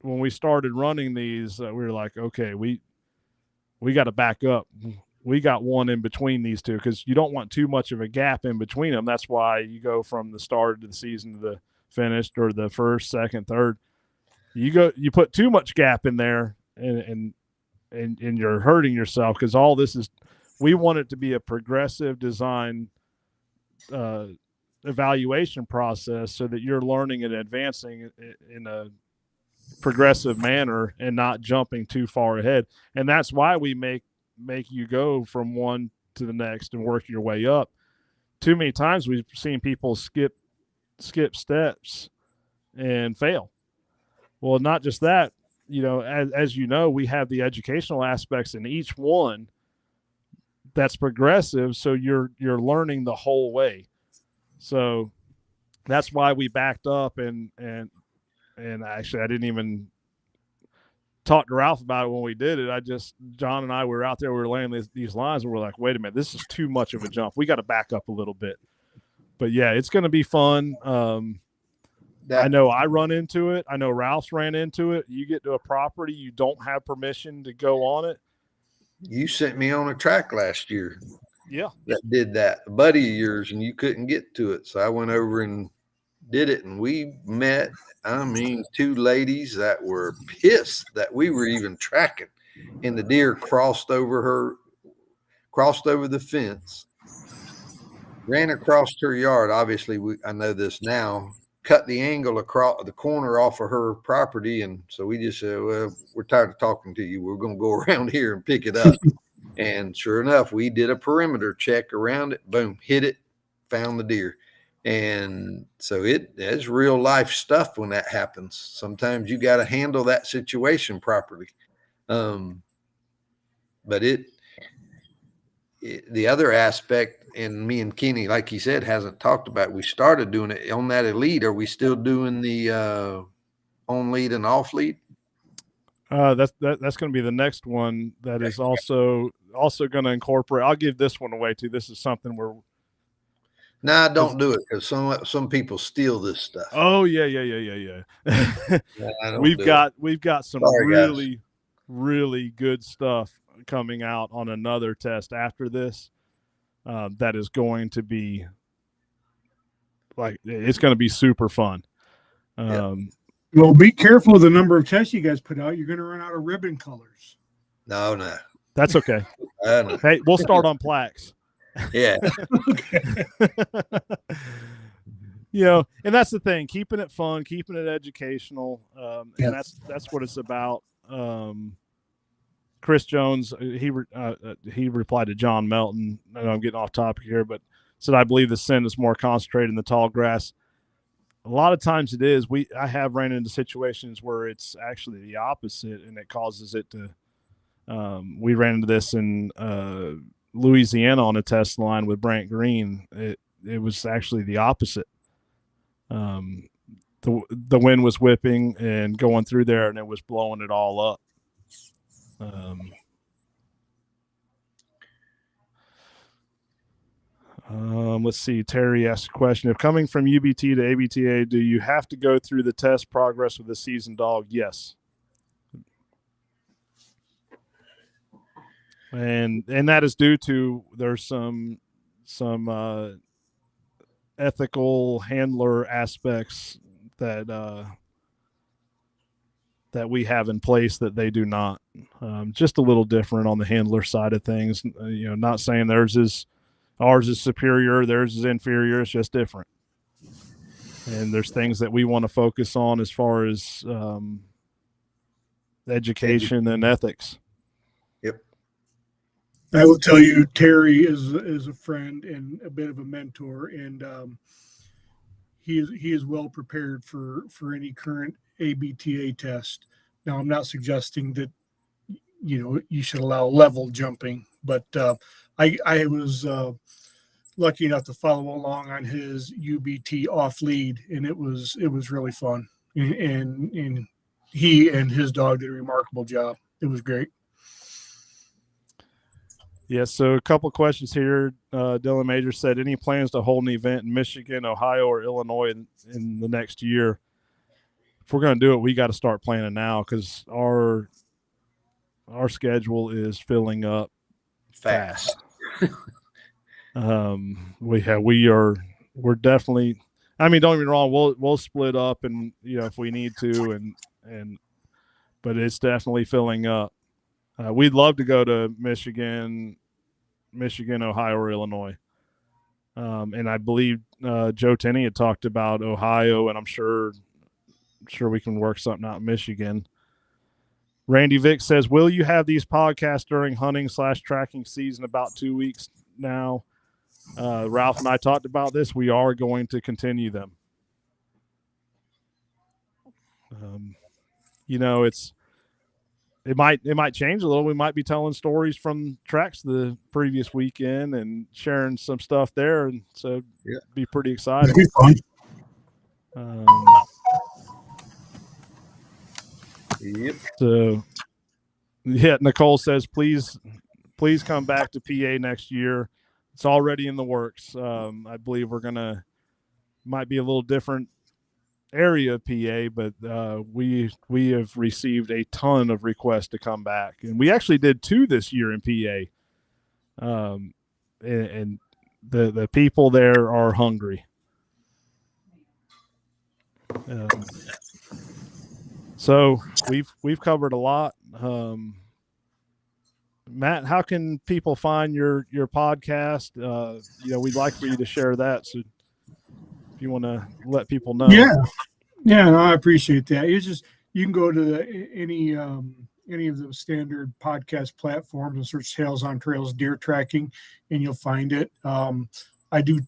when we started running these, we were like, okay, we got to back up. We got one in between these two, because you don't want too much of a gap in between them. That's why you go from the start of the season to the finished, or the first, second, third. You put too much gap in there, and you're hurting yourself, because all this is, we want it to be a progressive design evaluation process, so that you're learning and advancing in a progressive manner and not jumping too far ahead. And that's why we make you go from one to the next and work your way up. Too many times we've seen people skip steps and fail. Well, not just that, as you know, we have the educational aspects in each one that's progressive, so you're learning the whole way. So that's why we backed up, and actually I didn't even talk to Ralph about it when we did it. John and I were out there, we were laying these lines, and we're like, wait a minute, this is too much of a jump. We got to back up a little bit. But yeah, it's going to be fun. I know I run into it. I know Ralph's ran into it. You get to a property, you don't have permission to go on it. You sent me on a track last year. that did that, a buddy of yours, and you couldn't get to it. So I went over and did it, and we met, I mean, two ladies that were pissed that we were even tracking, and the deer crossed over the fence, ran across her yard. Obviously, I know this now, cut the angle across the corner off of her property. And so we just said, well, we're tired of talking to you. We're going to go around here and pick it up. And sure enough, we did a perimeter check around it. Boom, hit it, found the deer. And so it's real life stuff when that happens. Sometimes you got to handle that situation properly. But the other aspect, and me and Kenny, like he said, hasn't talked about, we started doing it on that elite. Are we still doing the on lead and off lead? That's going to be the next one that is also going to incorporate. I'll give this one away too. This is something where. Nah, don't do it, because some people steal this stuff. Oh yeah. We've got some really good stuff coming out on another test after this. That is going to be it's going to be super fun. Well, be careful of the number of tests you guys put out. You're going to run out of ribbon colors. No, that's okay. Hey, we'll start on plaques. Yeah. And that's the thing, keeping it fun, keeping it educational. And that's what it's about. Chris Jones, he replied to John Melton. I know I'm getting off topic here, but said, I believe the sin is more concentrated in the tall grass. A lot of times it is. I have ran into situations where it's actually the opposite, and it causes it to. We ran into this in Louisiana on a test line with Brant Green. It was actually the opposite. The wind was whipping and going through there, and it was blowing it all up. Let's see. Terry asked a question. If coming from UBT to ABTA, do you have to go through the test progress with a seasoned dog? Yes. And that is due to there's some ethical handler aspects that we have in place that they do not. Just a little different on the handler side of things. Not saying ours is superior, theirs is inferior. It's just different. And there's things that we want to focus on as far as education and ethics. Yep. I will tell you, Terry is a friend and a bit of a mentor, and he is well prepared for any current ABTA test. Now, I'm not suggesting that you should allow level jumping, but I was lucky enough to follow along on his UBT off lead, and it was really fun. And he and his dog did a remarkable job. It was great. Yeah, so a couple questions here. Dylan Major said, any plans to hold an event in Michigan, Ohio, or Illinois in the next year? If we're going to do it, we got to start planning now, because our schedule is filling up fast. We're definitely. I mean, don't get me wrong. We'll split up, and if we need to, but it's definitely filling up. We'd love to go to Michigan, Ohio, or Illinois. And I believe Joe Tenney had talked about Ohio, and I'm sure we can work something out in Michigan. Randy Vick says, will you have these podcasts during hunting/tracking season? About 2 weeks now. Ralph and I talked about this. We are going to continue them. It might change a little. We might be telling stories from tracks the previous weekend and sharing some stuff there, and so it'd be pretty exciting. It'd be fun. Yep. So, Nicole says, please come back to PA next year. It's already in the works. I believe might be a little different area of PA, but we have received a ton of requests to come back, and we actually did 2 this year in PA. and the people there are hungry. So we've covered a lot. Matt, how can people find your podcast? We'd like for you to share that. So if you want to let people know. Yeah, no, I appreciate that. You can go to any of the standard podcast platforms and search Tales on Trails Deer Tracking, and you'll find it. I do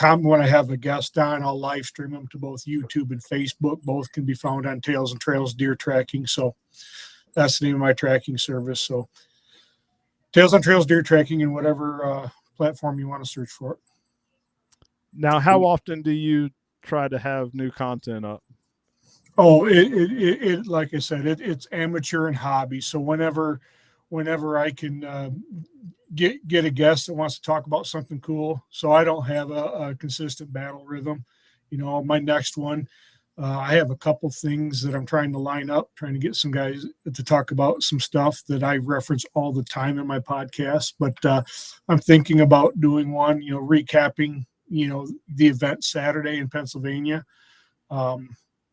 when I have a guest on, I'll live stream them to both YouTube and Facebook. Both can be found on Tales and Trails Deer Tracking. So that's the name of my tracking service. So Tales on Trails Deer Tracking in whatever platform you want to search for it. Now, how often do you try to have new content up? Oh, it like I said, it's amateur and hobby. So whenever I can get a guest that wants to talk about something cool, so I don't have a consistent battle rhythm. My next one, I have a couple things that I'm trying to line up, trying to get some guys to talk about some stuff that I reference all the time in my podcast. But I'm thinking about doing one, recapping, the event Saturday in Pennsylvania.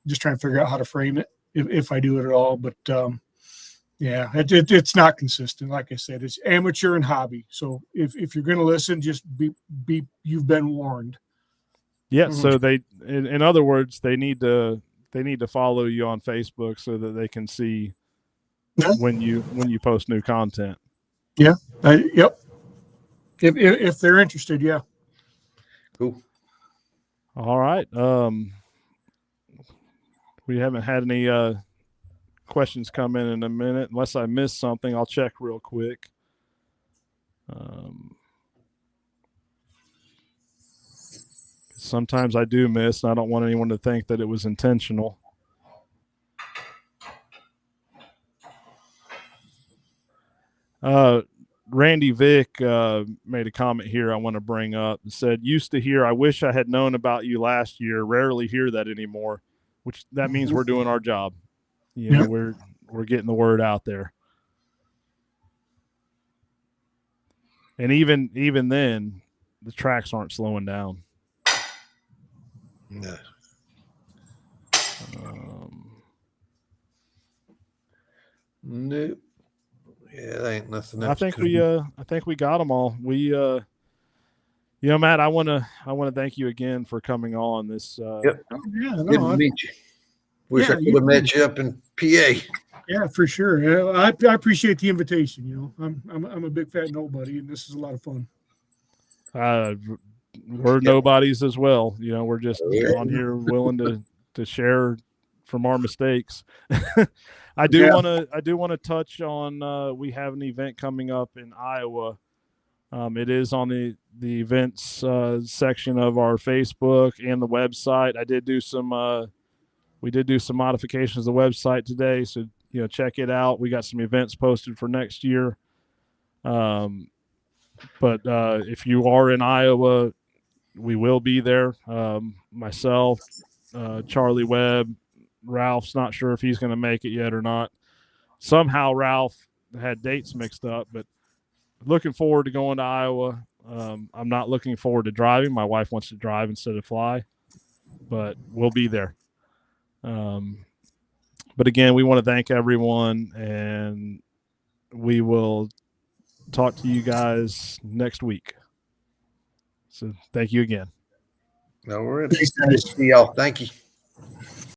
Just trying to figure out how to frame it if I do it at all. But it's not consistent. Like I said, it's amateur and hobby. So if you're going to listen, just be you've been warned. Yeah. So in other words, they need to follow you on Facebook so that they can see when you post new content. Yeah. Yep. If they're interested. Yeah. Cool. All right. We haven't had any questions come in a minute. Unless I missed something, I'll check real quick. Sometimes I do miss, and I don't want anyone to think that it was intentional. Randy Vick made a comment here I want to bring up. It said, used to hear, I wish I had known about you last year. Rarely hear that anymore, which that means we're doing our job. We're getting the word out there. And even then, the tracks aren't slowing down. No. Nope. Yeah, that ain't nothing else. I think we got them all. We Matt, I want to thank you again for coming on this. Yep. Good to meet you. Wish I could have met you up in PA. Yeah, for sure. I appreciate the invitation. I'm a big fat nobody, and this is a lot of fun. We're nobodies as well. We're just on here willing to share from our mistakes. I do want to touch on. We have an event coming up in Iowa. It is on the events section of our Facebook and the website. We did do some modifications to the website today, so check it out. We got some events posted for next year. But if you are in Iowa, we will be there. Myself, Charlie Webb, Ralph's not sure if he's going to make it yet or not. Somehow Ralph had dates mixed up, but looking forward to going to Iowa. I'm not looking forward to driving. My wife wants to drive instead of fly, but we'll be there. But again, we want to thank everyone, and we will talk to you guys next week. So thank you again. No worries. Thanks, guys. See y'all. Thank you.